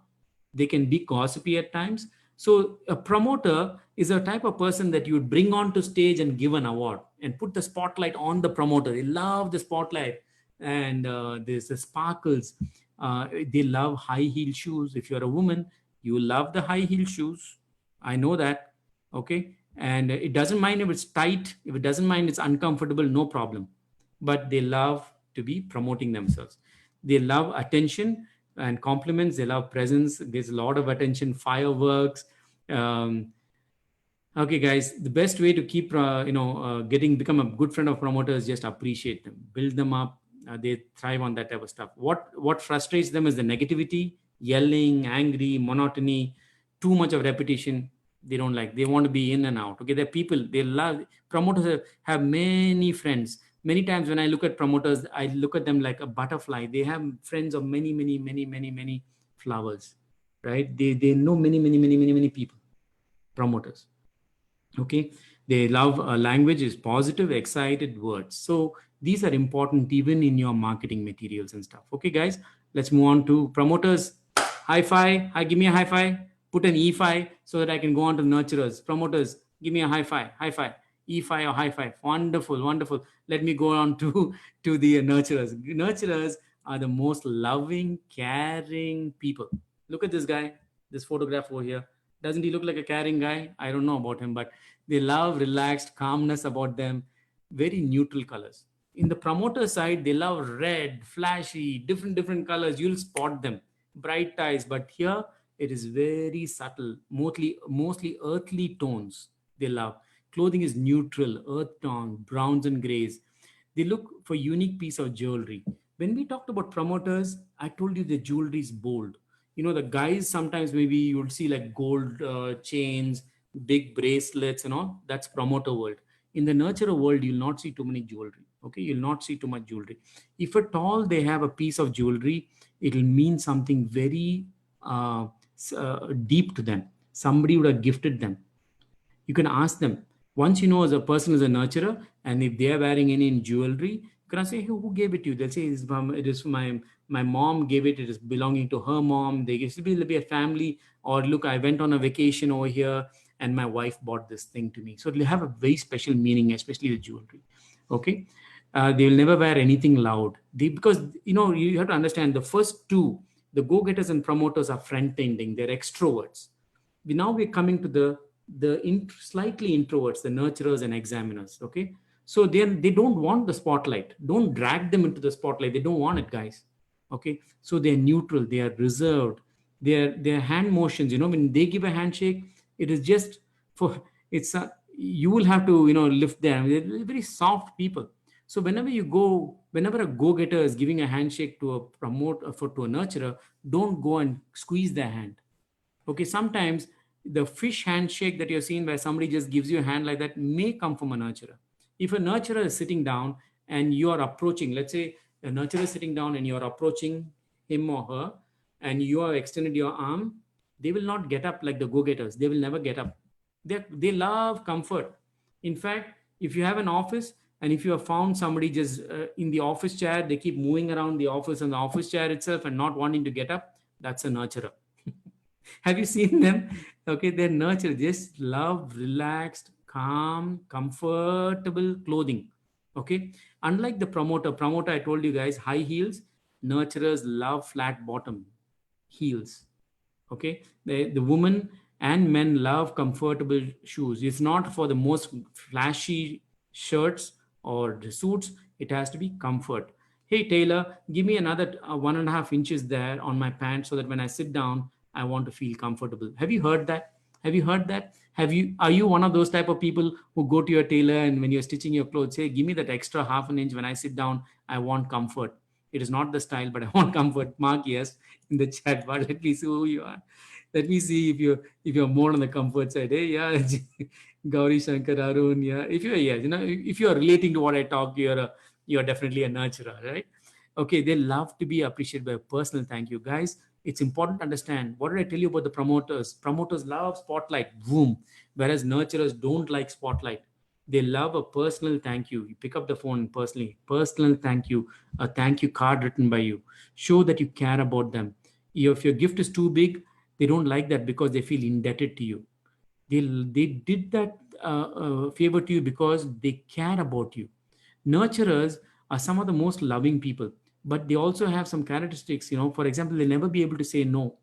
They can be gossipy at times. So a promoter is a type of person that you would bring onto stage and give an award and put the spotlight on the promoter. They love the spotlight, and there's the sparkles. They love high heel shoes. If you're a woman, you love the high heel shoes. I know that. Okay, and it doesn't mind if it's tight. If it doesn't mind it's uncomfortable, no problem. But they love to be promoting themselves. They love attention and compliments. They love presence. There's a lot of attention, fireworks. um, Okay, guys, the best way to keep, become a good friend of promoters, just appreciate them, build them up. They thrive on that type of stuff. What frustrates them is the negativity, yelling, angry, monotony, too much of repetition. They don't like. They want to be in and out. Okay, they're people. They love promoters. Have many friends. Many times when I look at promoters, I look at them like a butterfly. They have friends of many, many, many, many, many flowers, right? They know many, many, many, many, many people. Promoters. Okay, they love a language is positive, excited words. So these are important even in your marketing materials and stuff. Okay, guys, let's move on to promoters. High five. Hi, give me a high five. Put an E5 so that I can go on to nurturers. Promoters, give me a high five. High five. E5 or high five. Wonderful, wonderful. Let me go on to the nurturers. Nurturers are the most loving, caring people. Look at this guy, this photograph over here. Doesn't he look like a caring guy? I don't know about him, but they love relaxed calmness about them, very neutral colors. In the promoter side, they love red, flashy, different colors. You'll spot them, bright ties. But here it is very subtle, mostly earthly tones. They love. Clothing is neutral, earth tone, browns and grays. They look for unique piece of jewelry. When we talked about promoters, I told you the jewelry is bold. The guys sometimes maybe you would see like gold chains, big bracelets and all. That's promoter world. In the nurturer world, you'll not see too many jewelry. Okay, you'll not see too much jewelry. If at all they have a piece of jewelry, it'll mean something very deep to them. Somebody would have gifted them. You can ask them. Once you know as a person is a nurturer, and if they are wearing any jewelry, you can say, hey, who gave it to you? They'll say, it is my mom gave it. It is belonging to her mom. They used to be a family. Or look, I went on a vacation over here and my wife bought this thing to me. So it'll have a very special meaning, especially the jewelry. Okay. They will never wear anything loud. Because you have to understand the first two, the go-getters and promoters are front-ending. They're extroverts. We're coming to the slightly introverts, the nurturers and examiners. Okay, so they don't want the spotlight. Don't drag them into the spotlight. They don't want it, guys. Okay, so they're neutral. They are reserved. Their hand motions. When they give a handshake, it is just for it's a, you will have to lift them. They're very soft people. So whenever a go-getter is giving a handshake to a to a nurturer, don't go and squeeze their hand. Okay, sometimes the fish handshake that you're seeing where somebody just gives you a hand like that may come from a nurturer. If a nurturer is sitting down and you are approaching, let's say a nurturer is sitting down and you're approaching him or her and you have extended your arm, they will not get up like the go-getters. They will never get up. They love comfort. In fact, if you have an office and if you have found somebody just in the office chair, they keep moving around the office and the office chair itself and not wanting to get up, that's a nurturer. Have you seen them? Okay, they're nurtured. Just love relaxed, calm, comfortable clothing. Okay, unlike the promoter, I told you guys, high heels. Nurturers love flat bottom heels. Okay, the women and men love comfortable shoes. It's not for the most flashy shirts or the suits. It has to be comfort. Hey Taylor, give me another 1.5 inches there on my pants so that when I sit down I want to feel comfortable. Have you heard that? Are you one of those type of people who go to your tailor and when you're stitching your clothes, say, give me that extra 1/2 inch when I sit down, I want comfort. It is not the style, but I want comfort. Mark yes in the chat bar. Let me see who you are. Let me see if you're more on the comfort side. Hey, yeah, Gauri Shankar Arun. Yeah, if you're if you are relating to what I talk, you're definitely a nurturer, right? Okay, they love to be appreciated by a personal thank you, guys. It's important to understand. What did I tell you about the promoters? Promoters love spotlight, boom, whereas nurturers don't like spotlight. They love a personal thank you. You pick up the phone personally, personal thank you, a thank you card written by you. Show that you care about them. If your gift is too big, they don't like that because they feel indebted to you. They did that favor to you because they care about you. Nurturers are some of the most loving people, but they also have some characteristics. For example, they'll never be able to say no.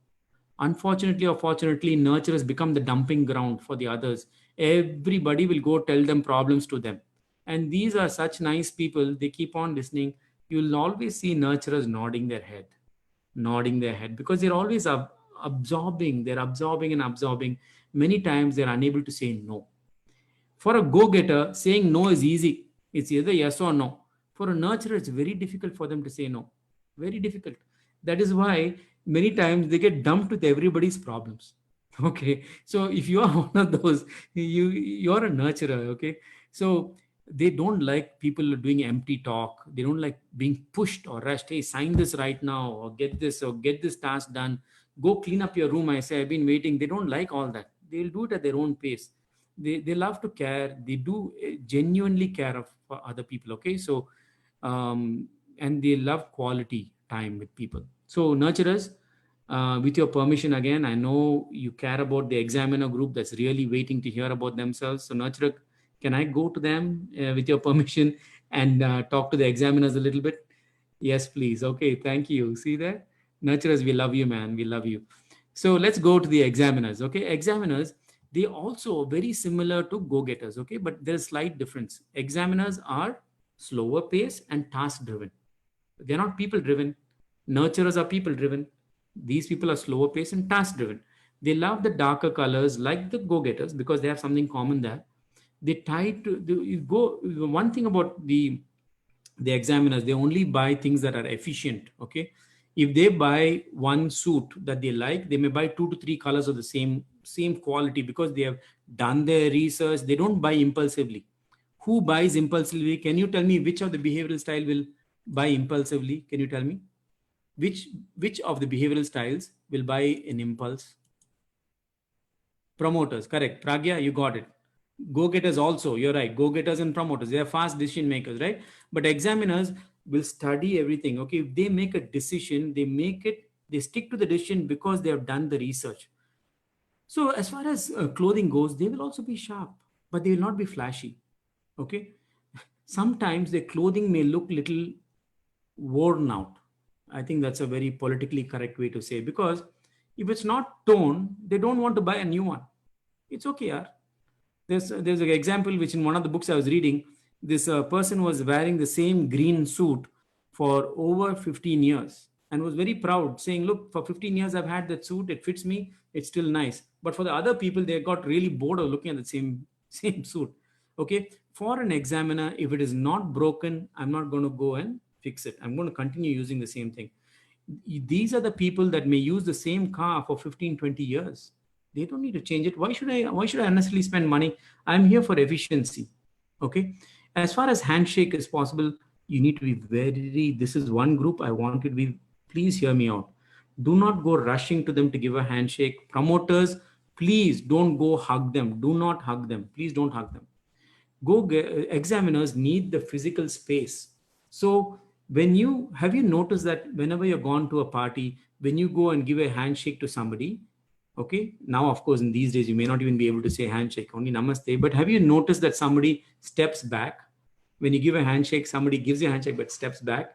Unfortunately or fortunately, nurturers become the dumping ground for the others. Everybody will go tell them problems to them. And these are such nice people, they keep on listening. You'll always see nurturers nodding their head because they're always absorbing. They're absorbing and absorbing. Many times they're unable to say no. For a go-getter, saying no is easy. It's either yes or no. For a nurturer, it's very difficult for them to say no. Very difficult. That is why many times they get dumped with everybody's problems. Okay. So if you are one of those, you're a nurturer. Okay. So they don't like people doing empty talk. They don't like being pushed or rushed. Hey, sign this right now, or get this task done. Go clean up your room. I say, I've been waiting. They don't like all that. They'll do it at their own pace. They love to care. They do genuinely care for other people. Okay. So and they love quality time with people. So nurturers, with your permission again, I know you care about the examiner group that's really waiting to hear about themselves. So nurturer, can I go to them with your permission and talk to the examiners a little bit? Yes, please. Okay, thank you. See that? Nurturers, we love you, man. We love you. So let's go to the examiners. Okay, examiners, they also very similar to go-getters. Okay, but there's slight difference. Examiners are slower pace and task driven. They're not people driven. Nurturers are people driven. These people are slower pace and task driven. They love the darker colors like the go-getters because they have something common there. They try to you go. One thing about the examiners, they only buy things that are efficient. Okay, if they buy one suit that they like, they may buy 2 to 3 colors of the same quality because they have done their research. They don't buy impulsively. Who buys impulsively? Can you tell me which of the behavioral style will buy impulsively? Can you tell me which of the behavioral styles will buy an impulse? Promoters, correct. Pragya, you got it. Go-getters also, you're right. Go-getters and promoters, they are fast decision makers, right? But examiners will study everything. Okay, if they make a decision, they stick to the decision because they have done the research. So as far as clothing goes, they will also be sharp, but they will not be flashy. Okay, sometimes their clothing may look little worn out. I think that's a very politically correct way to say, because if it's not torn, they don't want to buy a new one. It's okay, yeah. There's an example which in one of the books I was reading, this person was wearing the same green suit for over 15 years and was very proud, saying, look, for 15 years I've had that suit, it fits me, it's still nice. But for the other people, they got really bored of looking at the same same suit. Okay, for an examiner, if it is not broken, I'm not going to go and fix it. I'm going to continue using the same thing. These are the people that may use the same car for 15, 20 years. They don't need to change it. Why should I unnecessarily spend money? I'm here for efficiency. Okay, as far as handshake is possible, you need to be very, this is one group I want you to be, please hear me out. Do not go rushing to them to give a handshake. Promoters, please don't go hug them. Do not hug them. Please don't hug them. Examiners need the physical space. So when you have, you noticed that whenever you're gone to a party, when you go and give a handshake to somebody, okay, now of course in these days you may not even be able to say handshake, only namaste, but have you noticed that somebody steps back when you give a handshake? Somebody gives you a handshake but steps back,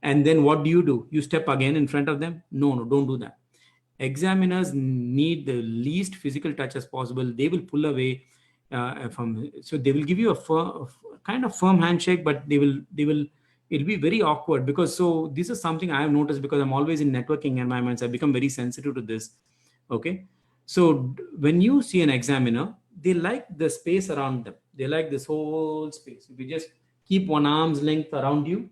and then what do? You step again in front of them? No, don't do that. Examiners need the least physical touch as possible. They will pull away so they will give you a kind of firm handshake, but it'll be very awkward, because so this is something I have noticed because I'm always in networking environments. I've become very sensitive to this. Okay, so when you see an examiner, they like the space around them. They like this whole space. If you just keep one arm's length around you,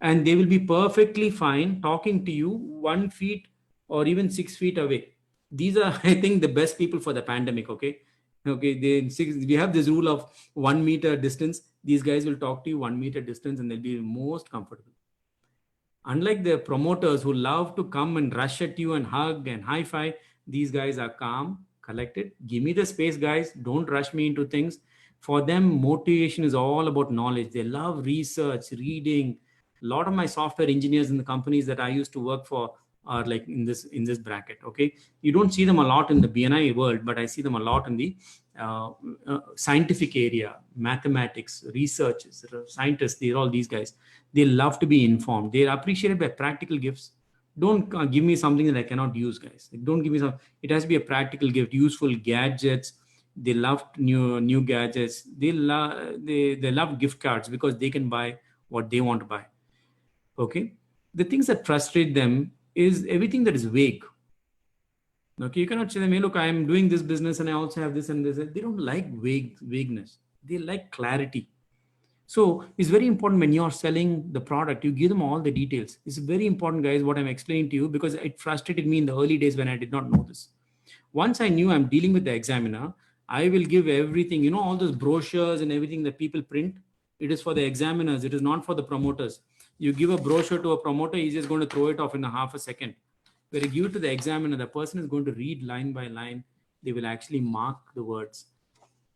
and they will be perfectly fine talking to you 1 feet or even 6 feet away. These are, I think, the best people for the pandemic. Okay. Okay. We have this rule of 1 meter distance. These guys will talk to you 1 meter distance and they'll be most comfortable. Unlike the promoters who love to come and rush at you and hug and high five, these guys are calm, collected. Give me the space, guys. Don't rush me into things. For them, motivation is all about knowledge. They love research, reading. A lot of my software engineers in the companies that I used to work for are like in this bracket. Okay, you don't see them a lot in the BNI world, but I see them a lot in the scientific area, mathematics, researchers, scientists. They're all these guys. They love to be informed. They're appreciated by practical gifts. Don't give me something that I cannot use, guys. Like, don't give me some. It has to be a practical gift, useful gadgets. They love new gadgets. They love gift cards because they can buy what they want to buy. Okay. The things that frustrate them is everything that is vague. Okay, you cannot say them, hey, look, I am doing this business and I also have this and this. They don't like vagueness. They like clarity. So it's very important when you're selling the product, you give them all the details. It's very important, guys, what I'm explaining to you, because it frustrated me in the early days when I did not know this. Once I knew I'm dealing with the examiner, I will give everything, all those brochures and everything that people print. It is for the examiners. It is not for the promoters. You give a brochure to a promoter, he's just going to throw it off in a half a second. Where you give it to the examiner, the person is going to read line by line. They will actually mark the words.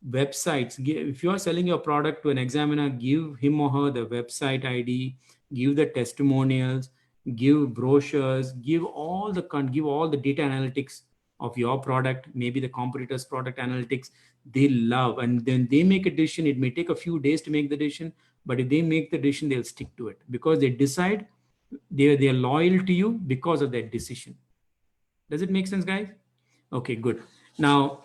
Websites, if you are selling your product to an examiner, give him or her the website ID, give the testimonials, give brochures, give all the data analytics of your product, maybe the competitor's product analytics. They love, and then they make a decision. It may take a few days to make the decision, but if they make the decision, they'll stick to it because they decide. They are loyal to you because of that decision. Does it make sense, guys? Okay, good. Now,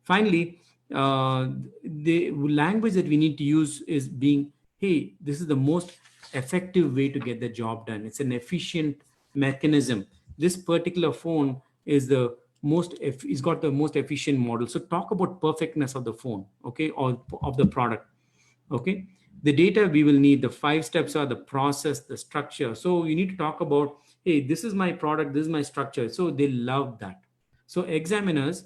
finally, the language that we need to use is being, hey, this is the most effective way to get the job done. It's an efficient mechanism. This particular phone is it's got the most efficient model. So talk about perfectness of the phone, okay, or of the product, okay. The data we will need, the 5 steps are the process, the structure. So you need to talk about, hey, this is my product, this is my structure. So they love that. So examiners,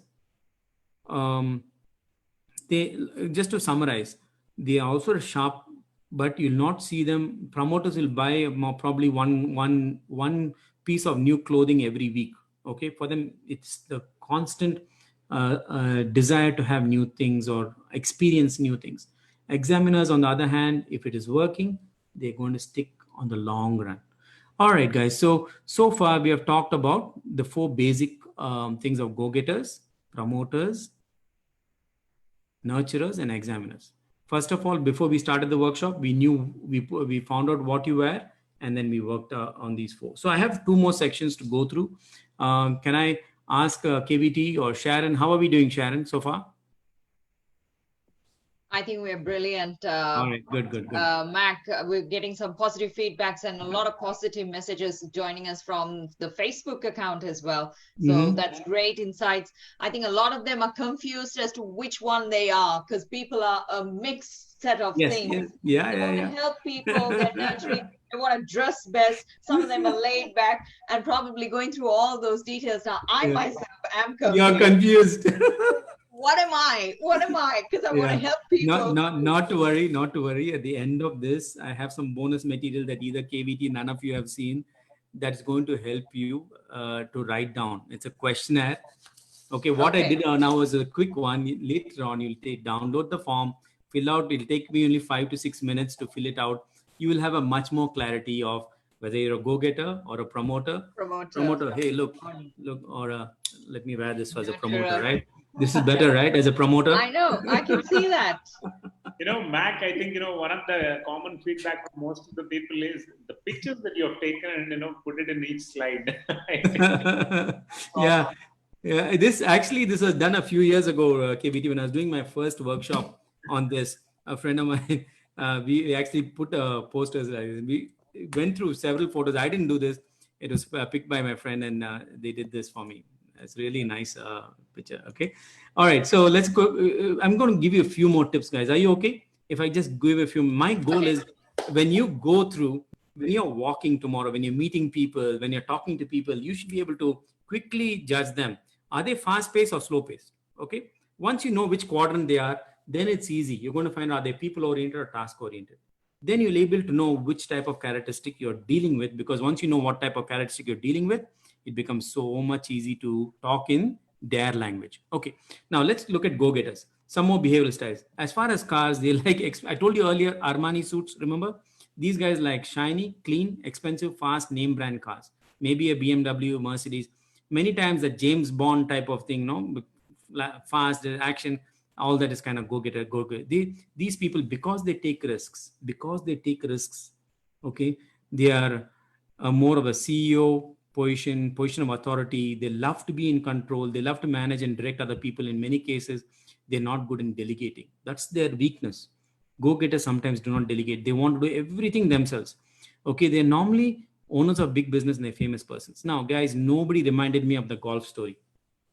they, just to summarize, they are also sharp, but you'll not see them. Promoters will buy probably one piece of new clothing every week. Okay, for them, it's the constant desire to have new things or experience new things. Examiners, on the other hand, if it is working, they're going to stick on the long run. All right, guys. So far we have talked about the 4 basic things of go-getters, promoters, nurturers, and examiners. First of all, before we started the workshop, we found out what you were, and then we worked on these 4. So I have 2 more sections to go through. Can I ask KVT or Sharon, how are we doing, Sharon, so far? I think we're brilliant. All right, good. Mac, we're getting some positive feedbacks and a lot of positive messages joining us from the Facebook account as well. So that's great insights. I think a lot of them are confused as to which one they are because people are a mixed set of things. Yes. They want to help people, they're nurturing, they want to dress best. Some of them are laid back and probably going through all those details. Now, I myself am confused. You're confused. What am I? Because I want to help people. Not to worry. At the end of this, I have some bonus material that either KVT, none of you have seen, that's going to help you to write down. It's a questionnaire. Okay, what I did now was a quick one. Later on, you'll download the form, fill out. It'll take me only 5 to 6 minutes to fill it out. You will have a much more clarity of whether you're a go-getter or a promoter. Hey, look, or let me wear this as a promoter, right? This is better, right? As a promoter. I know. I can see that. Mac, I think, one of the common feedback from most of the people is the pictures that you have taken and, put it in each slide. Yeah. This was done a few years ago, KBT, when I was doing my first workshop on this. A friend of mine, we actually put posters. We went through several photos. I didn't do this. It was picked by my friend and they did this for me. It's really nice picture. Okay. All right. So let's go. I'm going to give you a few more tips, guys. Are you okay? If I just give a few, my goal is when you go through, when you're walking tomorrow, when you're meeting people, when you're talking to people, you should be able to quickly judge them. Are they fast paced or slow paced? Okay. Once you know which quadrant they are, then it's easy. You're going to find, are they people oriented or task oriented? Then you'll be able to know which type of characteristic you're dealing with, because once you know what type of characteristic you're dealing with, it becomes so much easy to talk in their language. Okay. Now let's look at go-getters. Some more behavioral styles. As far as cars, they like, I told you earlier, Armani suits, remember? These guys like shiny, clean, expensive, fast name brand cars. Maybe a BMW, Mercedes. Many times the James Bond type of thing, no, fast action, all that is kind of go-getter, go-getter. These people, because they take risks, okay, they are more of a CEO position of authority. They love to be in control. They love to manage and direct other people. In many cases, they're not good in delegating. That's their weakness. Go-getters sometimes do not delegate. They want to do everything themselves. Okay, they're normally owners of big business and they're famous persons. Now, guys, nobody reminded me of the golf story.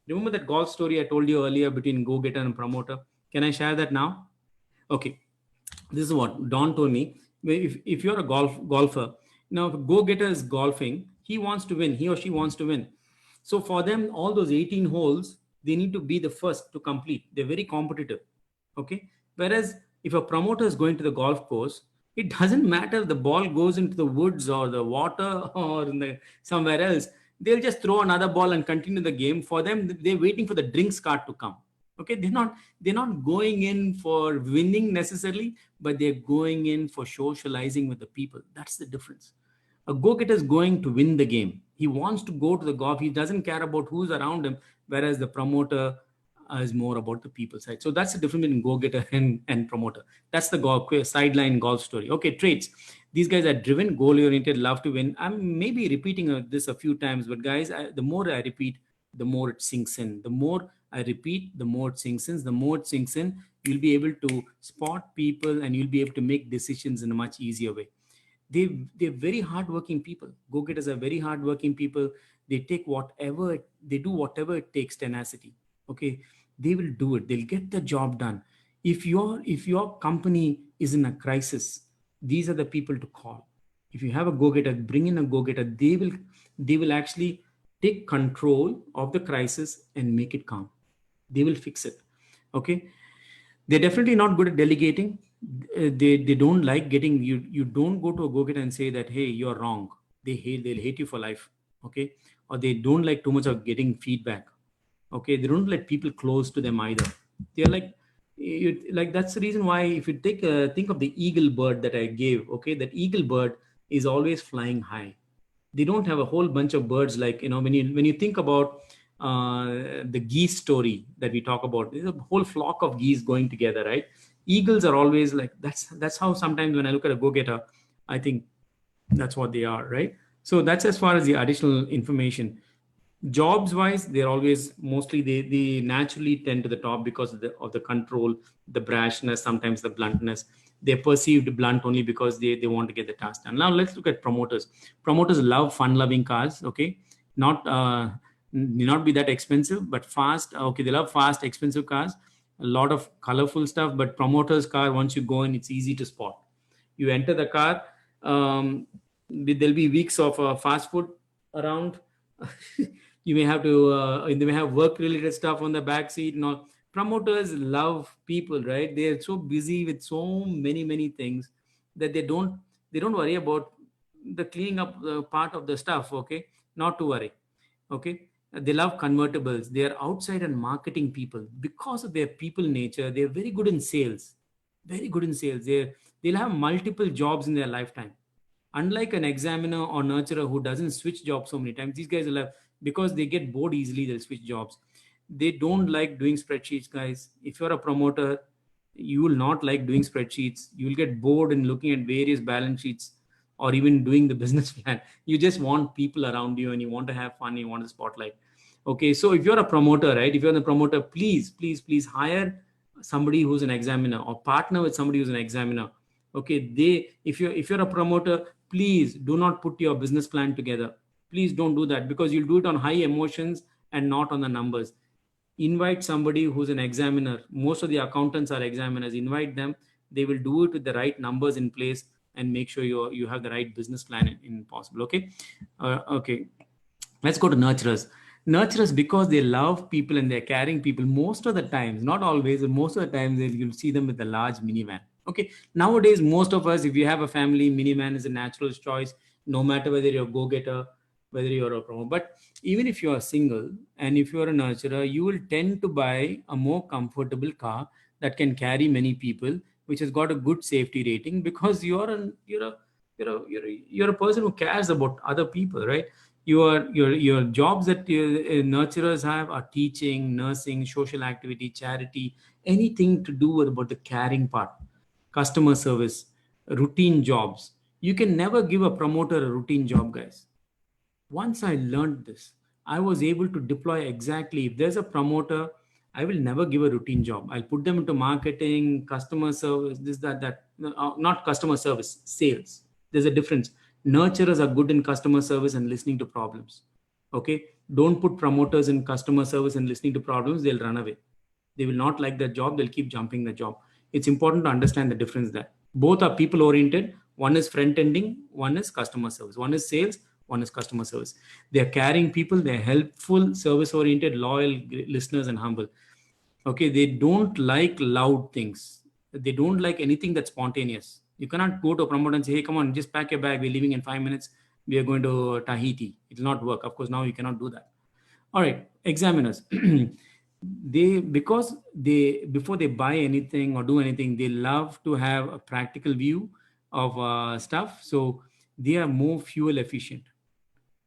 Remember that golf story I told you earlier between go-getter and promoter? Can I share that now? Okay. This is what Don told me. If you're a golfer, now if a go-getter is golfing, he wants to win. He or she wants to win. So for them, all those 18 holes, they need to be the first to complete. They're very competitive. Okay. Whereas if a promoter is going to the golf course, it doesn't matter if the ball goes into the woods or the water or somewhere else. They'll just throw another ball and continue the game. For them, they're waiting for the drinks cart to come. Okay, they're not going in for winning necessarily, but they're going in for socializing with the people. That's the difference. A go-getter is going to win the game. He wants to go to the golf. He doesn't care about who's around him, whereas the promoter is more about the people side. So that's the difference between go-getter and promoter. That's the sideline golf story. Okay, traits. These guys are driven, goal-oriented, love to win. I'm maybe repeating this a few times, but guys, the more I repeat, the more it sinks in. The more I repeat, the more it sinks in. The more it sinks in, you'll be able to spot people and you'll be able to make decisions in a much easier way. They're very hardworking people. Go-getters are very hardworking people. They do whatever it takes, tenacity. Okay, they will do it. They'll get the job done. If your company is in a crisis, these are the people to call. If you have a go-getter, bring in a go-getter. They will actually take control of the crisis and make it calm. They will fix it. Okay, they're definitely not good at delegating. They don't like getting you don't go to a go-getter and say that, hey, you're wrong. They'll hate you for life. Okay, or they don't like too much of getting feedback. Okay, they don't let people close to them either. They're like that's the reason why, if you think of the eagle bird that I gave, okay, that eagle bird is always flying high. They don't have a whole bunch of birds like, when you think about the geese story that we talk about, there's a whole flock of geese going together, right? Eagles are always like, that's how sometimes when I look at a go-getter, I think that's what they are, right? So that's as far as the additional information. Jobs wise, they're always mostly they naturally tend to the top because of the control, the brashness, sometimes the bluntness. They're perceived blunt only because they want to get the task done. Now let's look at promoters. Promoters love fun-loving cars. Okay, not be that expensive, but fast. Okay, they love fast, expensive cars. A lot of colorful stuff, but promoters' car, once you go in, it's easy to spot. You enter the car, there'll be weeks of fast food around. You may have to they may have work related stuff on the back seat. Promoters love people, right? They're so busy with so many things that they don't worry about the cleaning up part of the stuff. Okay, not to worry. Okay, they love convertibles. They are outside and marketing people because of their people nature. They're very good in sales. They'll have multiple jobs in their lifetime. Unlike an examiner or nurturer who doesn't switch jobs so many times, these guys will have, because they get bored easily, they'll switch jobs. They don't like doing spreadsheets, guys. If you're a promoter, you will not like doing spreadsheets. You will get bored in looking at various balance sheets or even doing the business plan. You just want people around you and you want to have fun. You want the spotlight. Okay, so if you're a promoter, right? If you're the promoter, please hire somebody who's an examiner or partner with somebody who's an examiner. Okay, if you're a promoter, please do not put your business plan together. Please don't do that, because you'll do it on high emotions and not on the numbers. Invite somebody who's an examiner. Most of the accountants are examiners. Invite them. They will do it with the right numbers in place. and make sure you have the right business plan in possible. Okay. Okay. Let's go to nurturers. Nurturers, because they love people and they're caring people, most of the times, not always, but most of the times, you'll see them with a large minivan. Okay. Nowadays, most of us, if you have a family, minivan is a natural choice, no matter whether you're a go-getter, whether you're a promo. But even if you are single and if you're a nurturer, you will tend to buy a more comfortable car that can carry many people, which has got a good safety rating, because you're a person who cares about other people, right? Your jobs that nurturers have are teaching, nursing, social activity, charity, anything to do with about the caring part, customer service, routine jobs. You can never give a promoter a routine job, guys. Once I learned this, I was able to deploy exactly. If there's a promoter, I will never give a routine job. I'll put them into marketing, customer service, this, that. No, not customer service, sales. There's a difference. Nurturers are good in customer service and listening to problems. Okay. Don't put promoters in customer service and listening to problems. They'll run away. They will not like their job. They'll keep jumping the job. It's important to understand the difference there. Both are people oriented. One is front ending, one is customer service. One is sales, one is customer service. They're caring people. They're helpful, service oriented, loyal listeners, and humble. Okay. They don't like loud things. They don't like anything that's spontaneous. You cannot go to a promoter and say, hey, come on, just pack your bag. We're leaving in 5 minutes. We are going to Tahiti. It will not work. Of course, now you cannot do that. All right. Examiners. Because they, before they buy anything or do anything, they love to have a practical view of stuff. So they are more fuel efficient.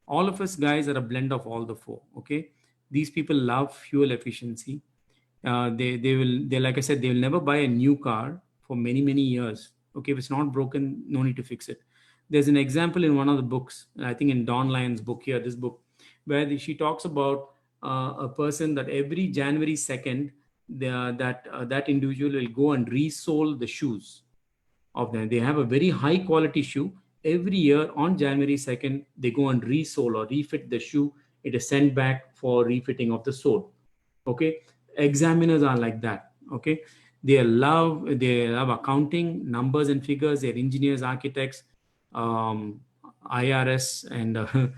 All of us guys are a blend of all the four. Okay. These people love fuel efficiency. They like I said, they will never buy a new car for many years. Okay. If it's not broken, no need to fix it. There's an example in one of the books, I think in Don Lyon's book here, this book, where she talks about a person that every January 2nd, that individual will go and resole the shoes of them. They have a very high quality shoe. Every year on January 2nd, they go and resole or refit the shoe. It is sent back for refitting of the sole. Okay. Examiners are like that. Okay. They love accounting, numbers and figures. They're engineers, architects, IRS, and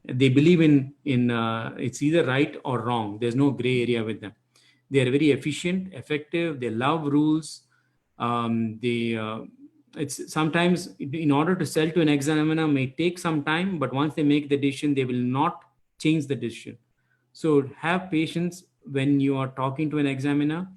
they believe in it's either right or wrong. There's no gray area with them. They are very efficient, effective. They love rules. It's sometimes, in order to sell to an examiner, may take some time, but once they make the decision, they will not change the decision. So have patience when you are talking to an examiner.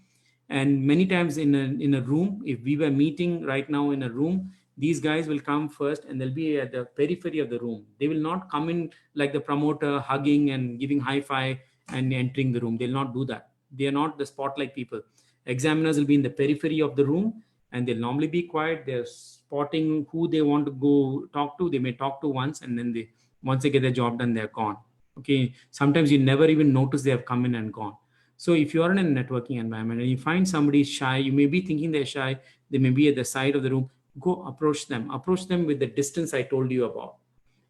And many times in a room, if we were meeting right now in a room, these guys will come first and they'll be at the periphery of the room. They will not come in like the promoter, hugging and giving high five and entering the room. They'll not do that. They are not the spotlight people. Examiners will be in the periphery of the room and they'll normally be quiet. They're spotting who they want to go talk to. They may talk to once, and then once they get their job done, they're gone. Okay. Sometimes you never even notice they have come in and gone. So if you are in a networking environment and you find somebody shy, you may be thinking they're shy. They may be at the side of the room. Go approach them with the distance I told you about,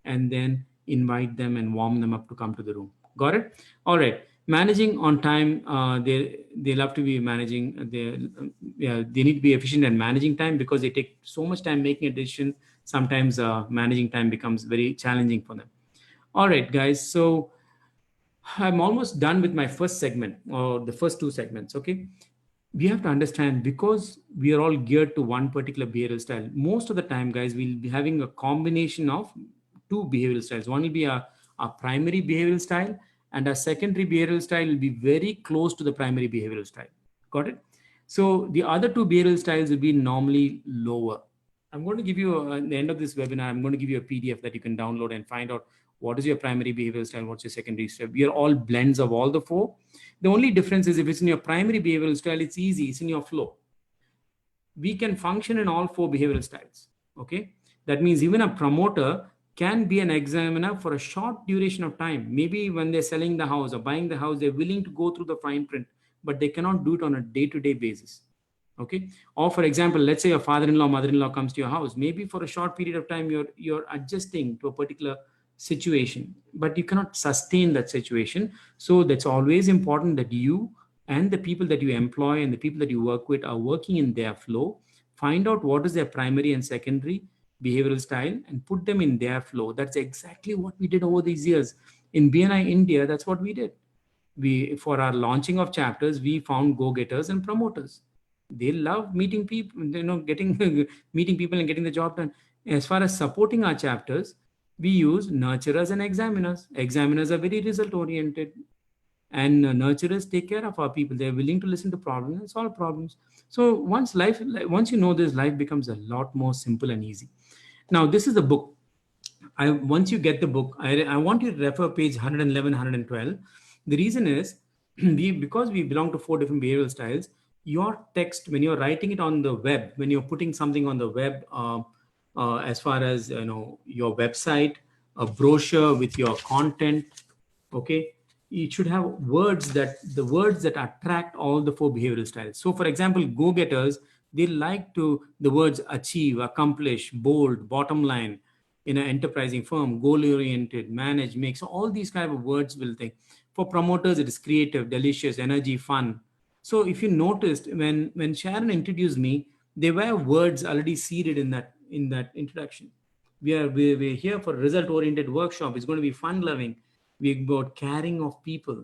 and then invite them and warm them up to come to the room. Got it? All right. Managing on time. They love to be managing. They need to be efficient at managing time, because they take so much time making a decision. Sometimes managing time becomes very challenging for them. All right, guys. So I'm almost done with my first segment, or the first two segments. Okay. We have to understand, because we are all geared to one particular behavioral style. Most of the time, guys, we'll be having a combination of two behavioral styles. One will be our primary behavioral style, and our secondary behavioral style will be very close to the primary behavioral style. Got it? So the other two behavioral styles will be normally lower. I'm going to give you, at the end of this webinar, I'm going to give you a PDF that you can download and find out what is your primary behavioral style, what's your secondary style. We are all blends of all the four. The only difference is, if it's in your primary behavioral style, it's easy, it's in your flow. We can function in all four behavioral styles. Okay. That means even a promoter can be an examiner for a short duration of time. Maybe when they're selling the house or buying the house, they're willing to go through the fine print, but they cannot do it on a day-to-day basis. Okay. Or for example, let's say your father-in-law, mother-in-law comes to your house. Maybe for a short period of time, you're adjusting to a particular situation, but you cannot sustain that situation. So that's always important that you and the people that you employ and the people that you work with are working in their flow. Find out what is their primary and secondary, behavioral style and put them in their flow. That's exactly what we did over these years. In BNI India, that's what we did. For our launching of chapters, we found go-getters and promoters. They love meeting people, getting meeting people and getting the job done. As far as supporting our chapters, we use nurturers and examiners. Examiners are very result oriented, and nurturers take care of our people. They're willing to listen to problems and solve problems. So once you know this, life becomes a lot more simple and easy. Now, this is the book. Once you get the book, I want you to refer page 111, 112. The reason is because we belong to 4 different behavioral styles. Your text, when you're writing it on the web, when you're putting something on the web, as far as your website, a brochure with your content, okay, it should have the words that attract all the 4 behavioral styles. So, for example, go-getters, they like the words achieve, accomplish, bold, bottom line. In an enterprising firm, goal-oriented, manage, make. So all these kind of words will think. For promoters, it is creative, delicious, energy, fun. So if you noticed, when Sharon introduced me, there were words already seeded in that introduction. We're here for result-oriented workshop. It's going to be fun-loving. We're about caring of people.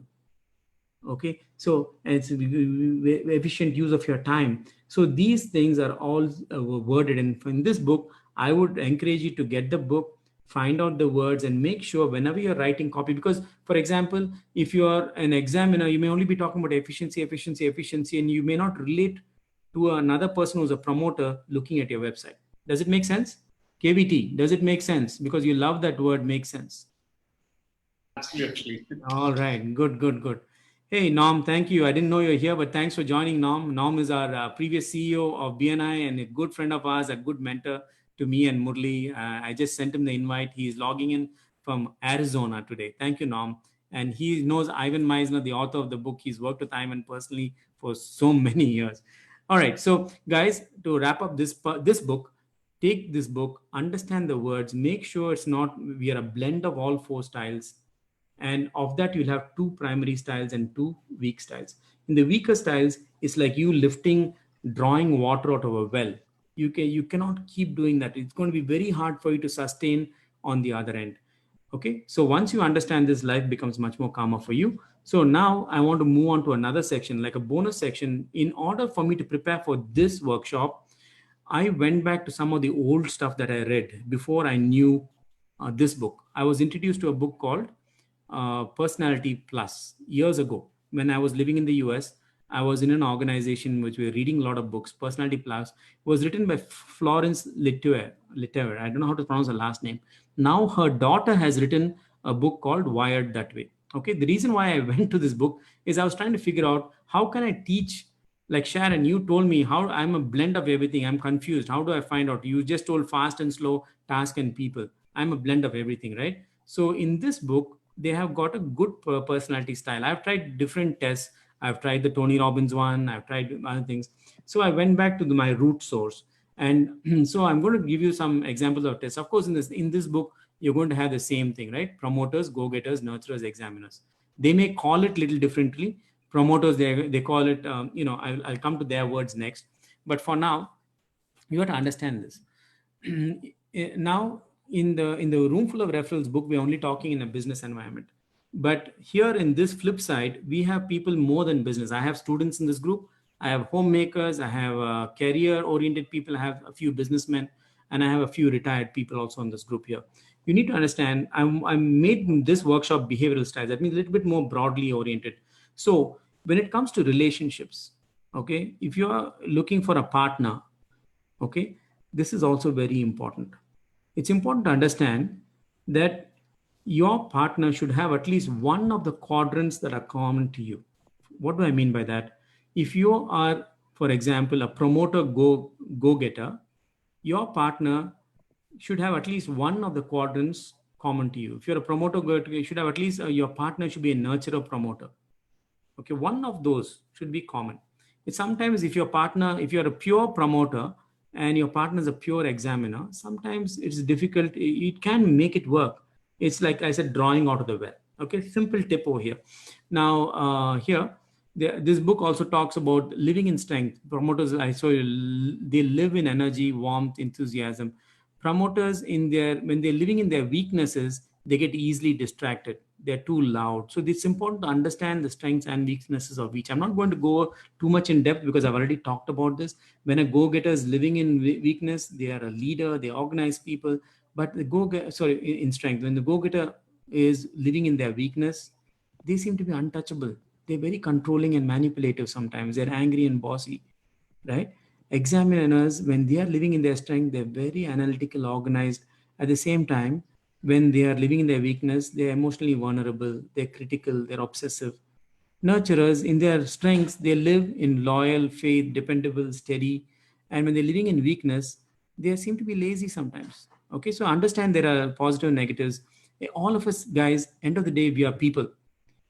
Okay, so it's efficient use of your time. So these things are all worded in this book. I would encourage you to get the book, find out the words, and make sure whenever you're writing copy, because for example, if you are an examiner, you may only be talking about efficiency, and you may not relate to another person who's a promoter looking at your website. Does it make sense? KVT, does it make sense? Because you love that word, makes sense. Absolutely. All right, good. Hey, Norm, thank you. I didn't know you're here, but thanks for joining, Norm. Norm is our previous CEO of BNI and a good friend of ours, a good mentor to me and Murli. I just sent him the invite. He's logging in from Arizona today. Thank you, Norm. And he knows Ivan Meisner, the author of the book. He's worked with Ivan personally for so many years. All right, so guys, to wrap up this book, take this book, understand the words, make sure we are a blend of all 4 styles. And of that, you'll have 2 primary styles and 2 weak styles. In the weaker styles, it's like you drawing water out of a well. You cannot keep doing that. It's going to be very hard for you to sustain on the other end. Okay, so once you understand this, life becomes much more calmer for you. So now I want to move on to another section, like a bonus section. In order for me to prepare for this workshop, I went back to some of the old stuff that I read before I knew this book. I was introduced to a book called Personality Plus years ago. When I was living in the US, I was in an organization which we were reading a lot of books. Personality Plus was written by Florence Littier. I don't know how to pronounce her last name. Now her daughter has written a book called Wired That Way. Okay, the reason why I went to this book is I was trying to figure out how can I teach. Like Sharon, you told me how I'm a blend of everything. I'm confused. How do I find out? You just told fast and slow, task and people. I'm a blend of everything, right? So in this book, they have got a good personality style. I've tried different tests. I've tried the Tony Robbins one. I've tried other things. So I went back to my root source. And so I'm going to give you some examples of tests. Of course, in this book, you're going to have the same thing, right? Promoters, go-getters, nurturers, examiners. They may call it a little differently. Promoters, they call it, I'll come to their words next. But for now, you have to understand this. Now, in the Room Full of Referrals book, we're only talking in a business environment. But here in this flip side, we have people more than business. I have students in this group. I have homemakers. I have career-oriented people. I have a few businessmen, and I have a few retired people also in this group here. You need to understand, I made this workshop behavioral styles. That means a little bit more broadly oriented. So when it comes to relationships, okay, if you are looking for a partner, okay, this is also very important. It's important to understand that your partner should have at least one of the quadrants that are common to you. What do I mean by that? If you are, for example, a promoter go-getter, your partner should have at least one of the quadrants common to you. If you're a promoter go-getter, you should have at least your partner should be a nurturer promoter. Okay, one of those should be common. It's sometimes if you're a pure promoter and your partner is a pure examiner, sometimes it's difficult. It can make it work. It's like I said, drawing out of the well. Okay, simple tip over here. Now, this book also talks about living in strength. Promoters, they live in energy, warmth, enthusiasm. Promoters when they're living in their weaknesses, they get easily distracted. They're too loud. So it's important to understand the strengths and weaknesses of each. I'm not going to go too much in depth because I've already talked about this. When a go-getter is living in weakness, they are a leader, they organize people. But in strength, when the go-getter is living in their weakness, they seem to be untouchable. They're very controlling and manipulative sometimes. They're angry and bossy, right? Examiners, when they are living in their strength, they're very analytical, organized. At the same time, when they are living in their weakness, they're emotionally vulnerable, they're critical, they're obsessive. Nurturers, in their strengths, they live in loyal, faith, dependable, steady. And when they're living in weakness, they seem to be lazy sometimes. Okay, so understand there are positive and negatives. All of us, guys, end of the day, we are people.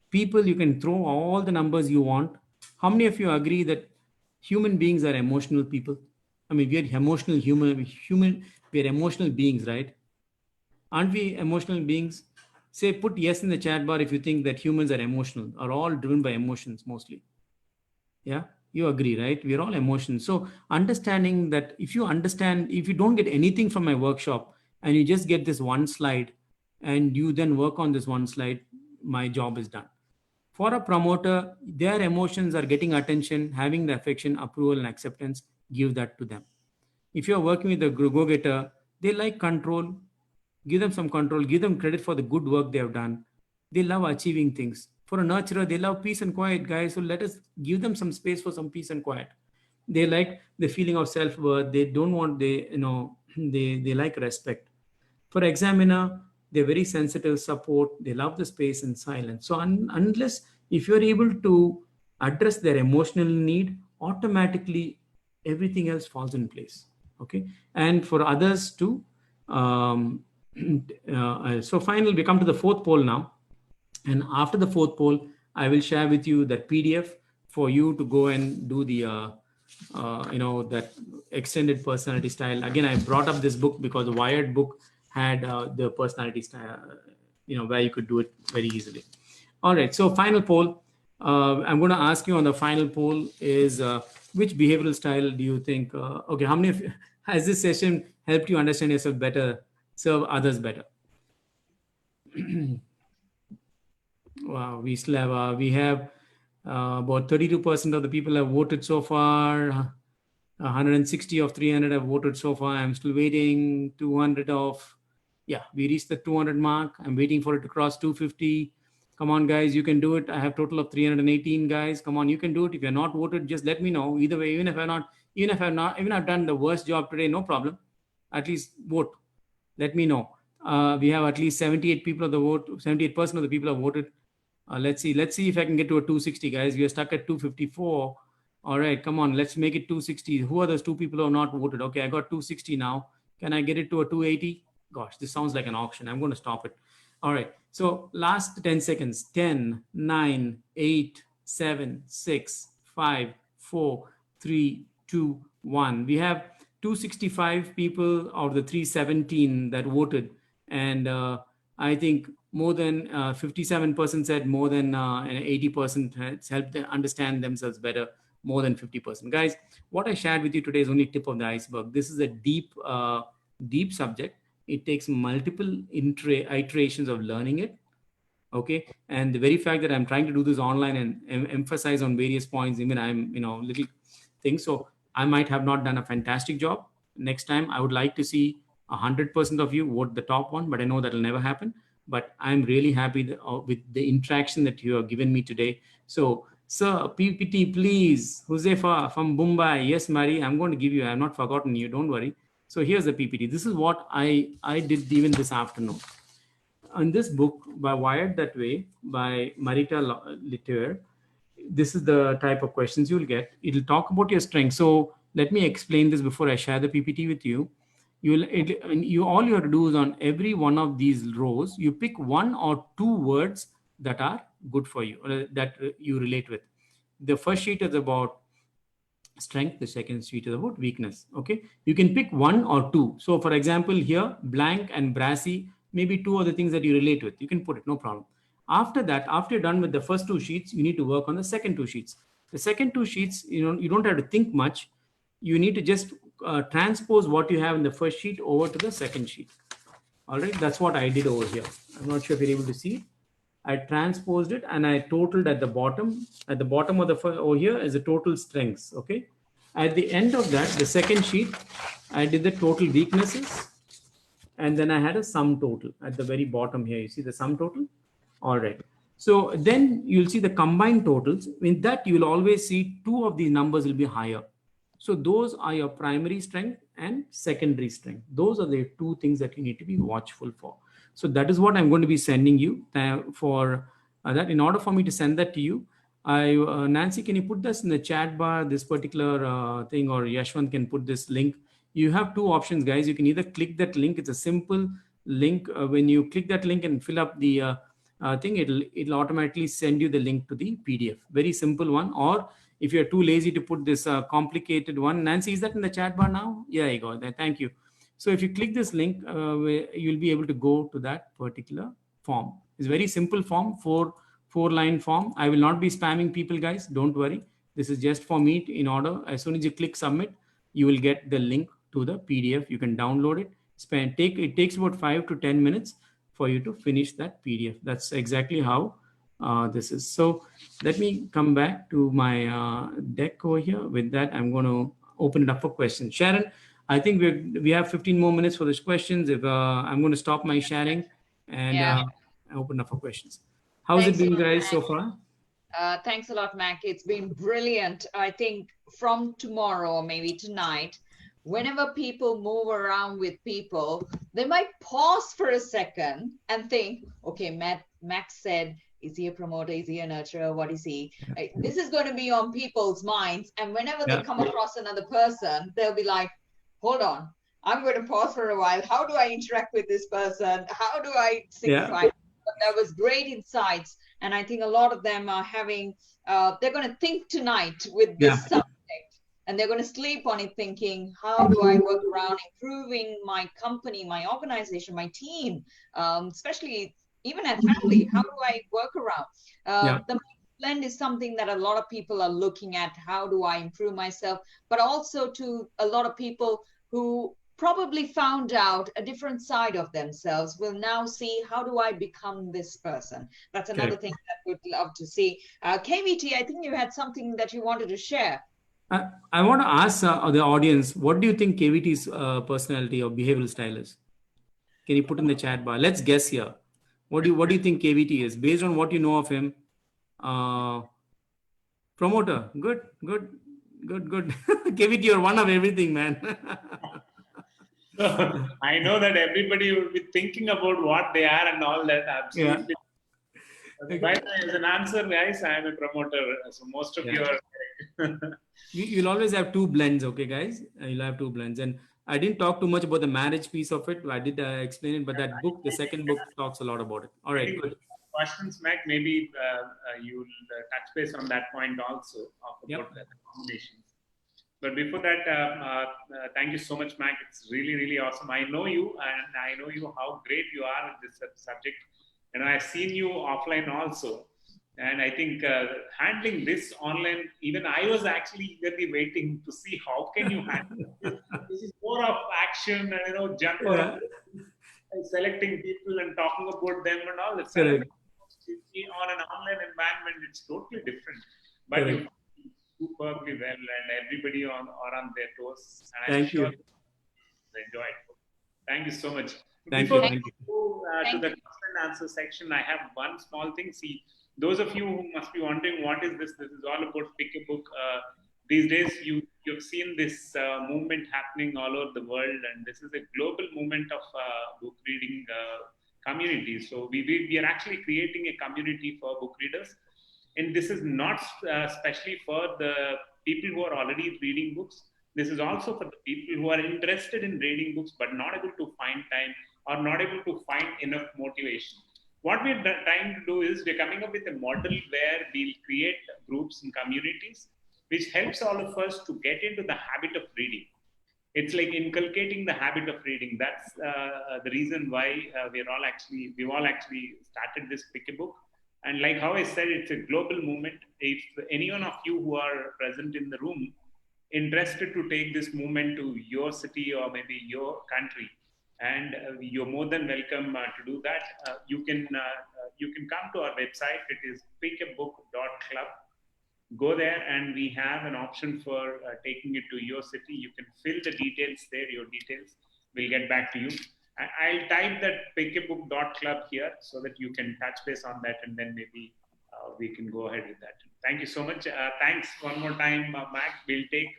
People, you can throw all the numbers you want. How many of you agree that human beings are emotional people? I mean, we are emotional we are emotional beings, right? Aren't we emotional beings? Say, put yes in the chat bar if you think that humans are emotional, are all driven by emotions mostly. Yeah, you agree, right? We're all emotions. So understanding that if you don't get anything from my workshop and you just get this one slide and you then work on this one slide, my job is done. For a promoter, their emotions are getting attention, having the affection, approval, and acceptance. Give that to them. If you're working with a go-getter, they like control. Give them some control. Give them credit for the good work they have done. They love achieving things. For a nurturer, they love peace and quiet, guys. So let us give them some space for some peace and quiet. They like the feeling of self-worth. They don't want they like respect. For examiner, they're very sensitive, support, they love the space and silence. So unless if you're able to address their emotional need, automatically everything else falls in place. Okay. And for others too, so finally we come to the fourth poll now. And after the fourth poll, I will share with you that PDF for you to go and do the that extended personality style. Again, I brought up this book because the Wired book had the personality style, where you could do it very easily. All right, so final poll. I'm going to ask you on the final poll is which behavioral style do you think? Okay, how many of you, has this session helped you understand yourself better, serve others better? Wow, we still have about 32% of the people have voted so far. 160 of 300 have voted so far. I'm still waiting. 200 of, yeah, we reached the 200 mark. I'm waiting for it to cross 250. Come on, guys, you can do it. I have total of 318 guys. Come on, you can do it. If you're not voted, just let me know. Either way, even if I've done the worst job today, no problem. At least vote. Let me know. We have at least 78 people of the vote. 78% of the people have voted. Let's see if I can get to a 260, guys. We are stuck at 254. All right, come on, let's make it 260. Who are those two people who have not voted? Okay, I got 260 now. Can I get it to a 280? Gosh, this sounds like an auction. I'm going to stop it. All right, so last 10 seconds. 10, 9, 8, 7, 6, 5, 4, 3, 2, 1. We have 265 people out of the 317 that voted. And I think more than 57% said more than 80% has helped them understand themselves better, more than 50%. Guys, what I shared with you today is only tip of the iceberg. This is a deep subject. It takes multiple iterations of learning it. Okay. And the very fact that I'm trying to do this online and emphasize on various points, even I'm, little things. So I might have not done a fantastic job. Next time, I would like to see 100% of you vote the top one, but I know that will never happen. But I'm really happy with the interaction that you have given me today. So, sir, PPT, please. Josefa from Mumbai. Yes, Mary, I'm going to give you. I'm not forgotten you. Don't worry. So here's the PPT. This is what I did even this afternoon. In this book, by Wired That Way, by Marita Littier, this is the type of questions you'll get. It'll talk about your strengths. So let me explain this before I share the PPT with you. All you have to do is on every one of these rows, you pick one or two words that are good for you, or that you relate with. The first sheet is about strength. The second sheet is about weakness. Okay. You can pick one or two. So for example, here, blank and brassy, maybe two of the things that you relate with. You can put it, no problem. After that, after you're done with the first two sheets, you need to work on the second two sheets. The second two sheets, you don't have to think much. You need to just transpose what you have in the first sheet over to the second sheet. All right, that's what I did over here. I'm not sure if you're able to see. I transposed it and I totaled at the bottom. At the bottom of the over here is the total strengths. Okay. At the end of that, the second sheet, I did the total weaknesses, and then I had a sum total at the very bottom here. You see the sum total? All right. So then you'll see the combined totals. In that, you will always see two of these numbers will be higher. So those are your primary strength and secondary strength. Those are the two things that you need to be watchful for. So that is what I'm going to be sending you for that. In order for me to send that to you, Nancy, can you put this in the chat bar, this particular thing, or Yashwant can put this link. You have two options, guys. You can either click that link. It's a simple link. When you click that link and fill up the thing, it'll automatically send you the link to the PDF. Very simple one. Or if you're too lazy to put this complicated one, Nancy, is that in the chat bar now? Yeah, you got that. Thank you. So if you click this link, you'll be able to go to that particular form. It's a very simple form, four-line form. I will not be spamming people, guys. Don't worry. This is just for me in order. As soon as you click submit, you will get the link to the PDF. You can download it. It takes about 5 to 10 minutes for you to finish that PDF. That's exactly how this is. So let me come back to my deck over here. With that, I'm going to open it up for questions. Sharon, I think we have 15 more minutes for these questions. If I'm going to stop my sharing and open up for questions. How's it been, guys, so far? Thanks a lot, Mac. It's been brilliant. I think from tomorrow or maybe tonight, whenever people move around with people, they might pause for a second and think, okay, Mac said, is he a promoter? Is he a nurturer? What is he? This is going to be on people's minds. And whenever they come across another person, they'll be like, hold on, I'm going to pause for a while. How do I interact with this person? How do I signify? That was great insights. And I think a lot of them are having, they're going to think tonight with this subject. And they're going to sleep on it thinking, how do I work around improving my company, my organization, my team, especially even at family? How do I work around? The blend is something that a lot of people are looking at. How do I improve myself? But also to a lot of people who probably found out a different side of themselves will now see, how do I become this person? That's another thing that we'd love to see. KVT, I think you had something that you wanted to share. I want to ask the audience, what do you think KVT's personality or behavioral style is? Can you put in the chat bar? Let's guess here. What do you think KVT is based on what you know of him? Promoter. Good. KVT, you're one of everything, man. I know that everybody will be thinking about what they are and all that. Absolutely. By the way, as an answer, guys, I am a promoter. So most of you are. You'll always have two blends, okay, guys? You'll have two blends. And I didn't talk too much about the marriage piece of it. I did explain it, but that book, the second book, talks a lot about it. All right, good. Questions, Mac, maybe you'll touch base on that point also about the combinations. But before that, thank you so much, Mac. It's really, really awesome. I know you, and I know you how great you are at this subject. And I've seen you offline also. And I think handling this online, even I was actually eagerly waiting to see how can you handle this. This is more of action and jump around, selecting people and talking about them and all that. On an online environment, it's totally different. But you do superbly well, and everybody are on their toes. And I'm sure they enjoy it. Thank you so much. Before we go to the question and answer section, I have one small thing. See, those of you who must be wondering what is this? This is all about pick a book. These days, you've seen this movement happening all over the world, and this is a global movement of book reading communities. So we are actually creating a community for book readers, and this is not especially for the people who are already reading books. This is also for the people who are interested in reading books but not able to find time or not able to find enough motivation. What we're trying to do is we're coming up with a model where we'll create groups and communities which helps all of us to get into the habit of reading. It's like inculcating the habit of reading. That's the reason why we've all actually started this pick a book. And like how I said, it's a global movement. If any one of you who are present in the room interested to take this movement to your city or maybe your country, and you're more than welcome to do that. You can come to our website. It is pickabook.club. Go there, and we have an option for taking it to your city. You can fill the details there, your details. We'll get back to you. I'll type that pickabook.club here so that you can touch base on that, and then maybe we can go ahead with that. Thank you so much. Thanks one more time, Mac. We'll take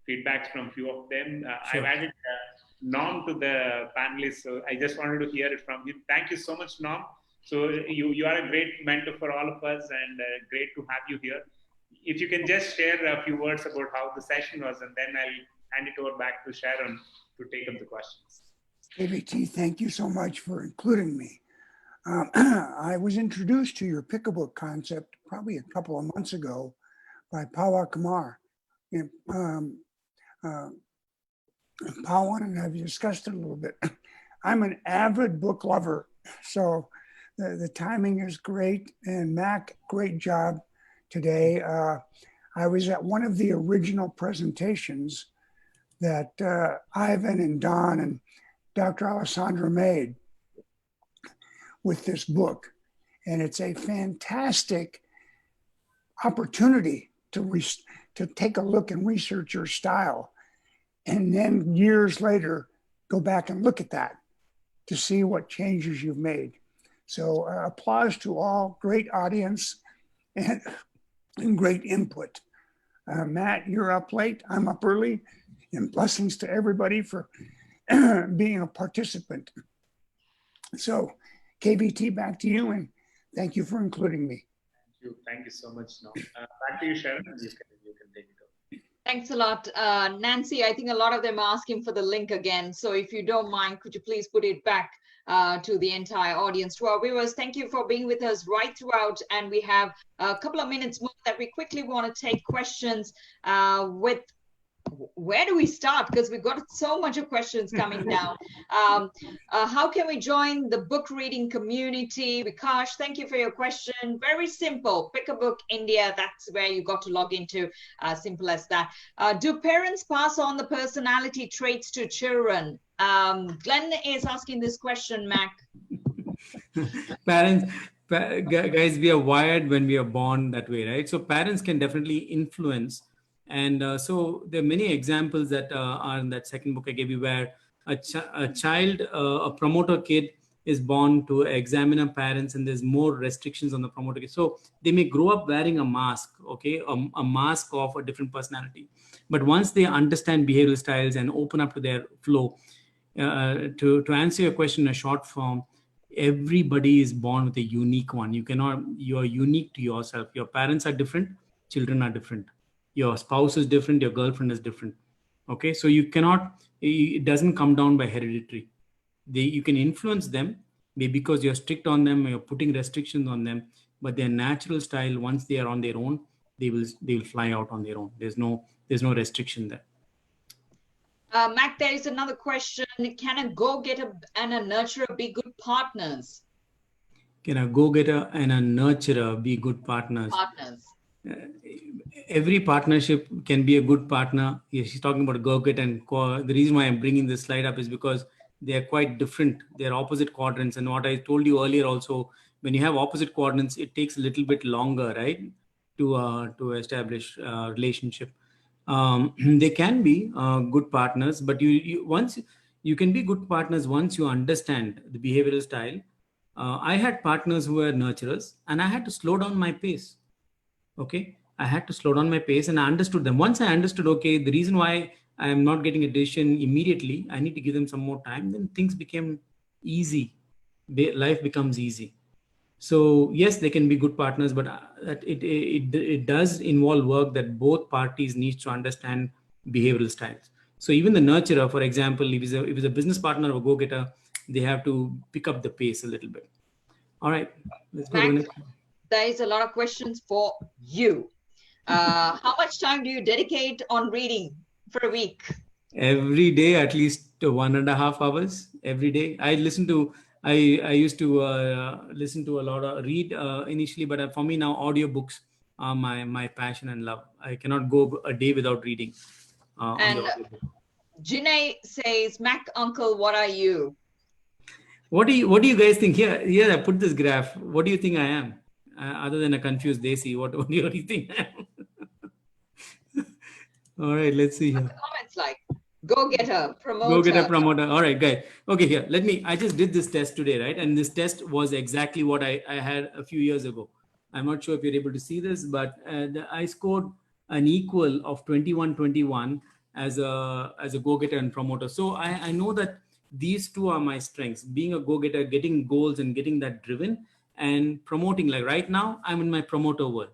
feedbacks from a few of them. Sure. I've added Norm to the panelists, so I just wanted to hear it from him. Thank you so much, Norm. So you are a great mentor for all of us, and great to have you here. If you can just share a few words about how the session was, and then I'll hand it over back to Sharon to take up the questions. KVT, thank you so much for including me. I was introduced to your Pick-a-Book concept probably a couple of months ago by Pawan Kumar. Pawan and I've discussed it a little bit. I'm an avid book lover, so the timing is great. And Mac, great job today. I was at one of the original presentations that Ivan and Don and Dr. Alessandra made with this book. And it's a fantastic opportunity to take a look and research your style. And then years later, go back and look at that to see what changes you've made. So applause to all, great audience and great input. Matt, you're up late, I'm up early, and blessings to everybody for being a participant. So KVT, back to you, and thank you for including me. Thank you so much. Back to you, Sharon, and you can take it over. Thanks a lot. Nancy, I think a lot of them are asking for the link again. So if you don't mind, could you please put it back to the entire audience, to our viewers? Thank you for being with us right throughout. And we have a couple of minutes more that we quickly want to take questions with. Where do we start? Because we've got so much of questions coming down. How can we join the book reading community? Vikash, thank you for your question. Very simple. Pick a Book India. That's where you got to log into. Simple as that. Do parents pass on the personality traits to children? Glenn is asking this question, Mac. Parents, guys, we are wired when we are born that way, right? So parents can definitely influence. And so there are many examples that are in that second book I gave you, where a child, a promoter kid, is born to examiner parents, and there's more restrictions on the promoter kid. So they may grow up wearing a mask, okay, a mask of a different personality. But once they understand behavioral styles and open up to their flow, to answer your question in a short form, everybody is born with a unique one. You are unique to yourself. Your parents are different, children are different. Your spouse is different, your girlfriend is different. Okay, so it doesn't come down by hereditary. You can influence them, maybe because you're strict on them, or you're putting restrictions on them, but their natural style, once they are on their own, they will fly out on their own. There's no restriction there. Mac, there is another question. Can a go-getter and a nurturer be good partners? Can a go-getter and a nurturer be good partners? Every partnership can be a good partner. She's talking about go-getter and the reason why I'm bringing this slide up is because they are quite different. They're opposite quadrants. And what I told you earlier also, when you have opposite quadrants, it takes a little bit longer, right, to establish a relationship. They can be good partners, but you can be good partners once you understand the behavioral style. I had partners who were nurturers, and I had to slow down my pace. Okay, I had to slow down my pace, and I understood them. Once I understood, okay, the reason why I am not getting a decision immediately, I need to give them some more time, then things became easy. Life becomes easy. So yes, they can be good partners, but it does involve work that both parties need to understand behavioral styles. So even the nurturer, for example, if he's a business partner or a go-getter, they have to pick up the pace a little bit. All right, let's go to the next one. There is a lot of questions for you. How much time do you dedicate on reading for a week? Every day, at least 1.5 hours every day. I used to listen to a lot of read initially, but for me now, audiobooks are my passion and love. I cannot go a day without reading on the And audiobook. Janae says, Mac Uncle, what are you? What do you guys think? Here I put this graph. What do you think I am? Other than a confused Desi, what do you think I am? All right, let's see here. Comments like, go getter, Go get a promoter. promoter. All right, guys. Okay, here. I just did this test today, right? And this test was exactly what I had a few years ago. I'm not sure if you're able to see this, but I scored an equal of 21-21 as a go-getter and promoter. So I know that these two are my strengths: being a go-getter, getting goals and getting that driven, and promoting. Like right now, I'm in my promoter world.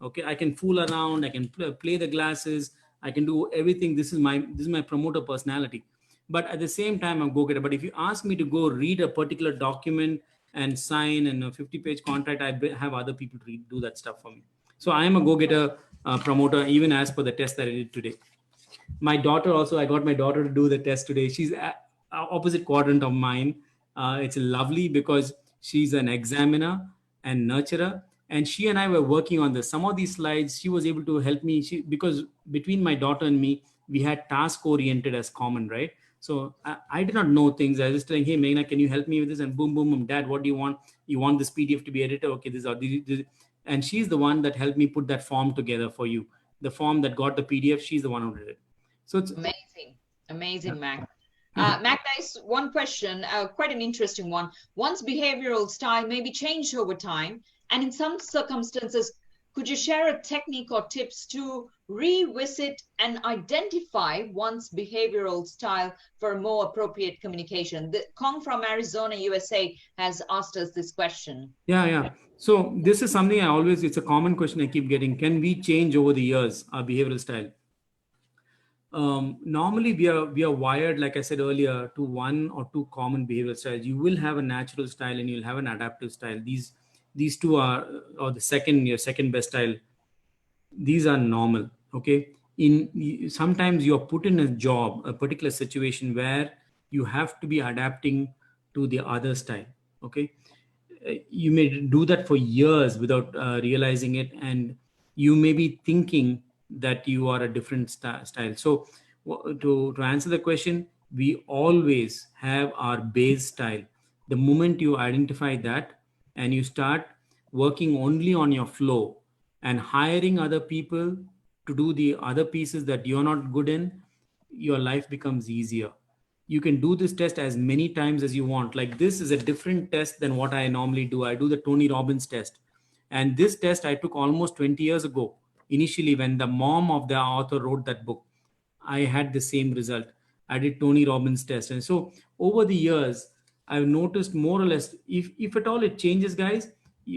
Okay, I can fool around, I can play the glasses, I can do everything. This is my promoter personality. But at the same time, I'm go-getter. But if you ask me to go read a particular document and sign and a 50-page contract, have other people do that stuff for me. So I am a go-getter, promoter, even as per the test that I did today. My daughter also, I got my daughter to do the test today. She's opposite quadrant of mine. It's lovely because she's an examiner and nurturer, and she and I were working on this. Some of these slides she was able to help me, because between my daughter and me, we had task oriented as common, right? So I did not know things. I was just telling, hey Meghna, can you help me with this? And boom, boom, boom, Dad, what do you want? You want this PDF to be edited? Okay, this. And she's the one that helped me put that form together for you. The form that got the PDF, she's the one who did it. So it's amazing, Mac. Mac, there's one question, quite an interesting one. One's behavioral style may be changed over time, and in some circumstances, could you share a technique or tips to revisit and identify one's behavioral style for a more appropriate communication? Kong from Arizona, USA has asked us this question. Yeah. So this is something it's a common question I keep getting. Can we change over the years our behavioral style? Normally we are wired, like I said earlier, to one or two common behavioral styles. You will have a natural style and you'll have an adaptive style. These two are, or your second best style. These are normal. Okay. Sometimes you're put in a particular situation where you have to be adapting to the other style. Okay. You may do that for years without realizing it, and you may be thinking that you are a different style. So to answer the question, we always have our base style. The moment you identify that and you start working only on your flow and hiring other people to do the other pieces that you're not good in, your life becomes easier. You can do this test as many times as you want. Like, this is a different test than what I normally do. I do the Tony Robbins test. And this test I took almost 20 years ago. Initially, when the mom of the author wrote that book, I had the same result. I did Tony Robbins test. And so over the years, I've noticed more or less, if at all it changes, guys.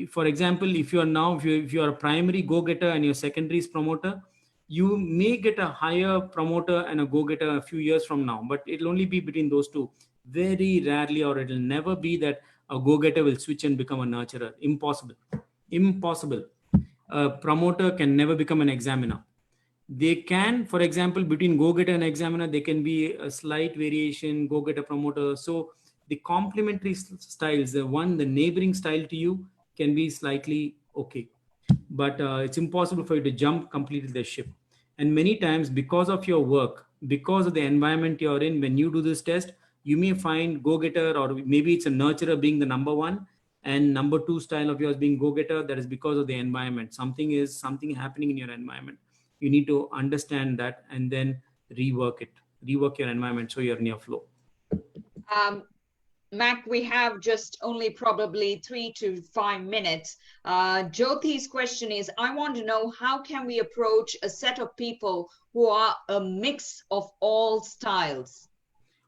For example, if you're a primary go-getter and your secondary is promoter, you may get a higher promoter and a go-getter a few years from now, but it'll only be between those two. Very rarely, or it'll never be that a go-getter will switch and become a nurturer. Impossible. A promoter can never become an examiner. They can, for example, between go-getter and examiner, there can be a slight variation, go-getter, promoter. So the complementary styles, the neighboring style to you, can be slightly okay. But it's impossible for you to jump completely the ship. And many times, because of your work, because of the environment you're in, when you do this test, you may find go-getter, or maybe it's a nurturer being the number one and number two style of yours being go-getter. That is because of the environment. Something happening in your environment. You need to understand that and then rework your environment so you're in your flow. Mac, we have just only probably 3 to 5 minutes. Jyoti's question is, I want to know, how can we approach a set of people who are a mix of all styles?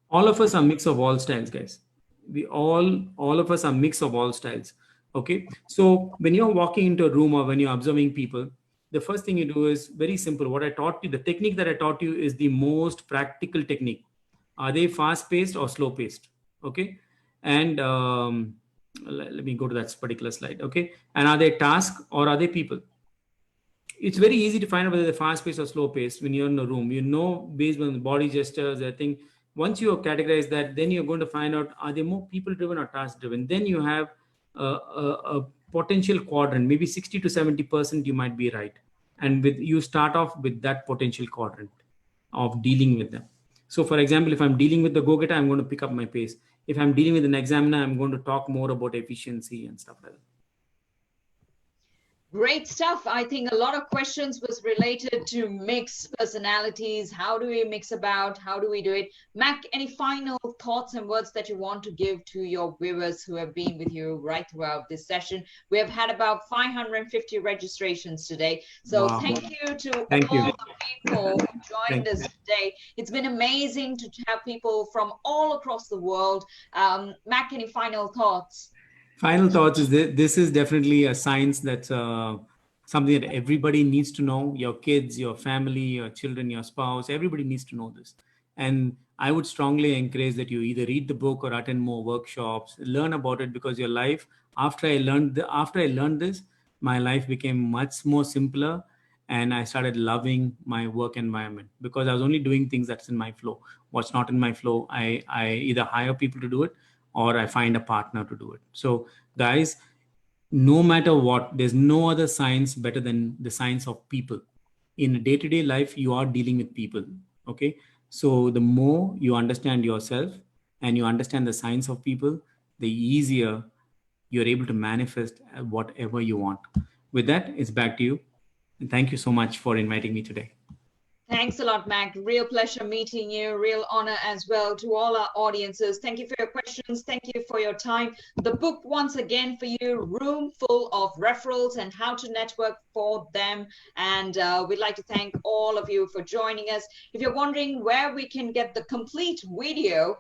All of us are a mix of all styles, guys. All of us are a mix of all styles. Okay. So when you're walking into a room or when you're observing people, the first thing you do is very simple. What I taught you, the technique that I taught you, is the most practical technique. Are they fast-paced or slow-paced? Okay. And let me go to that particular slide. Okay. And are they tasks or are they people? It's very easy to find out whether they're fast-paced or slow-paced when you're in a room. You know, based on the body gestures, I think once you have categorized that, then you're going to find out, are they more people-driven or task-driven? Then you have a potential quadrant, maybe 60 to 70% you might be right. And you start off with that potential quadrant of dealing with them. So for example, if I'm dealing with the go-getter, I'm going to pick up my pace. If I'm dealing with an examiner, I'm going to talk more about efficiency and stuff like that. Great stuff. I think a lot of questions was related to mixed personalities. How do we mix about? How do we do it? Mac, any final thoughts and words that you want to give to your viewers who have been with you right throughout this session? We have had about 550 registrations today. So Wow. Thank you to Thank all you. the people who joined us today. It's been amazing to have people from all across the world. Mac, any final thoughts? Final thoughts is this is definitely a science that's something that everybody needs to know. Your kids, your family, your children, your spouse, everybody needs to know this. And I would strongly encourage that you either read the book or attend more workshops, learn about it, because your life, after I learned this, my life became much more simpler, and I started loving my work environment because I was only doing things that's in my flow. What's not in my flow, I either hire people to do it or I find a partner to do it. So guys, no matter what, there's no other science better than the science of people. In day-to-day life, you are dealing with people. Okay. So the more you understand yourself and you understand the science of people, the easier you're able to manifest whatever you want. With that, it's back to you. And thank you so much for inviting me today. Thanks a lot, Mac. Real pleasure meeting you. Real honor as well to all our audiences. Thank you for your questions. Thank you for your time. The book, once again, for you, Room Full of Referrals and How to Network for Them. And we'd like to thank all of you for joining us. If you're wondering where we can get the complete video,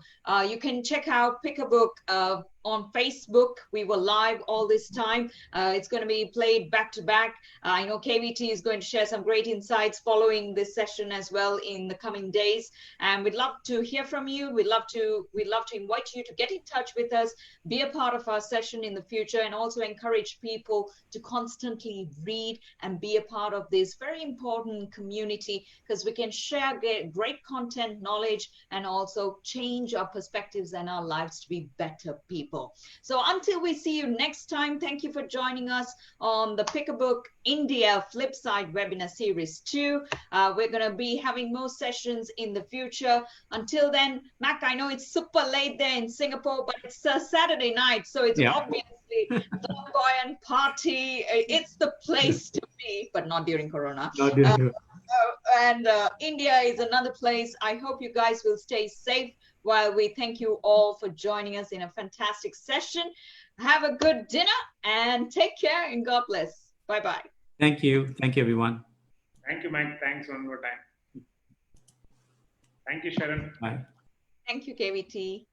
you can check out Pick a Book on Facebook. We were live all this time. It's going to be played back to back. I know KVT is going to share some great insights following this session as well in the coming days. And we'd love to hear from you. We'd love to invite you to get in touch with us, be a part of our session in the future, and also encourage people to constantly read and be a part of this very important community, because we can share great content, knowledge, and also change our perspectives and our lives to be better people. So until we see you next time, thank you for joining us on the Pick a Book India Flipside Webinar Series 2. We're going to be having more sessions in the future. Until then, Mac, I know it's super late there in Singapore, but it's a Saturday night, so it's obviously flamboyant party. It's the place to be, but not during Corona. And India is another place. I hope you guys will stay safe while we thank you all for joining us in a fantastic session. Have a good dinner and take care, and God bless. Bye-bye. Thank you. Thank you, everyone. Thank you, Mike. Thanks one more time. Thank you, Sharon. Bye. Thank you, KVT.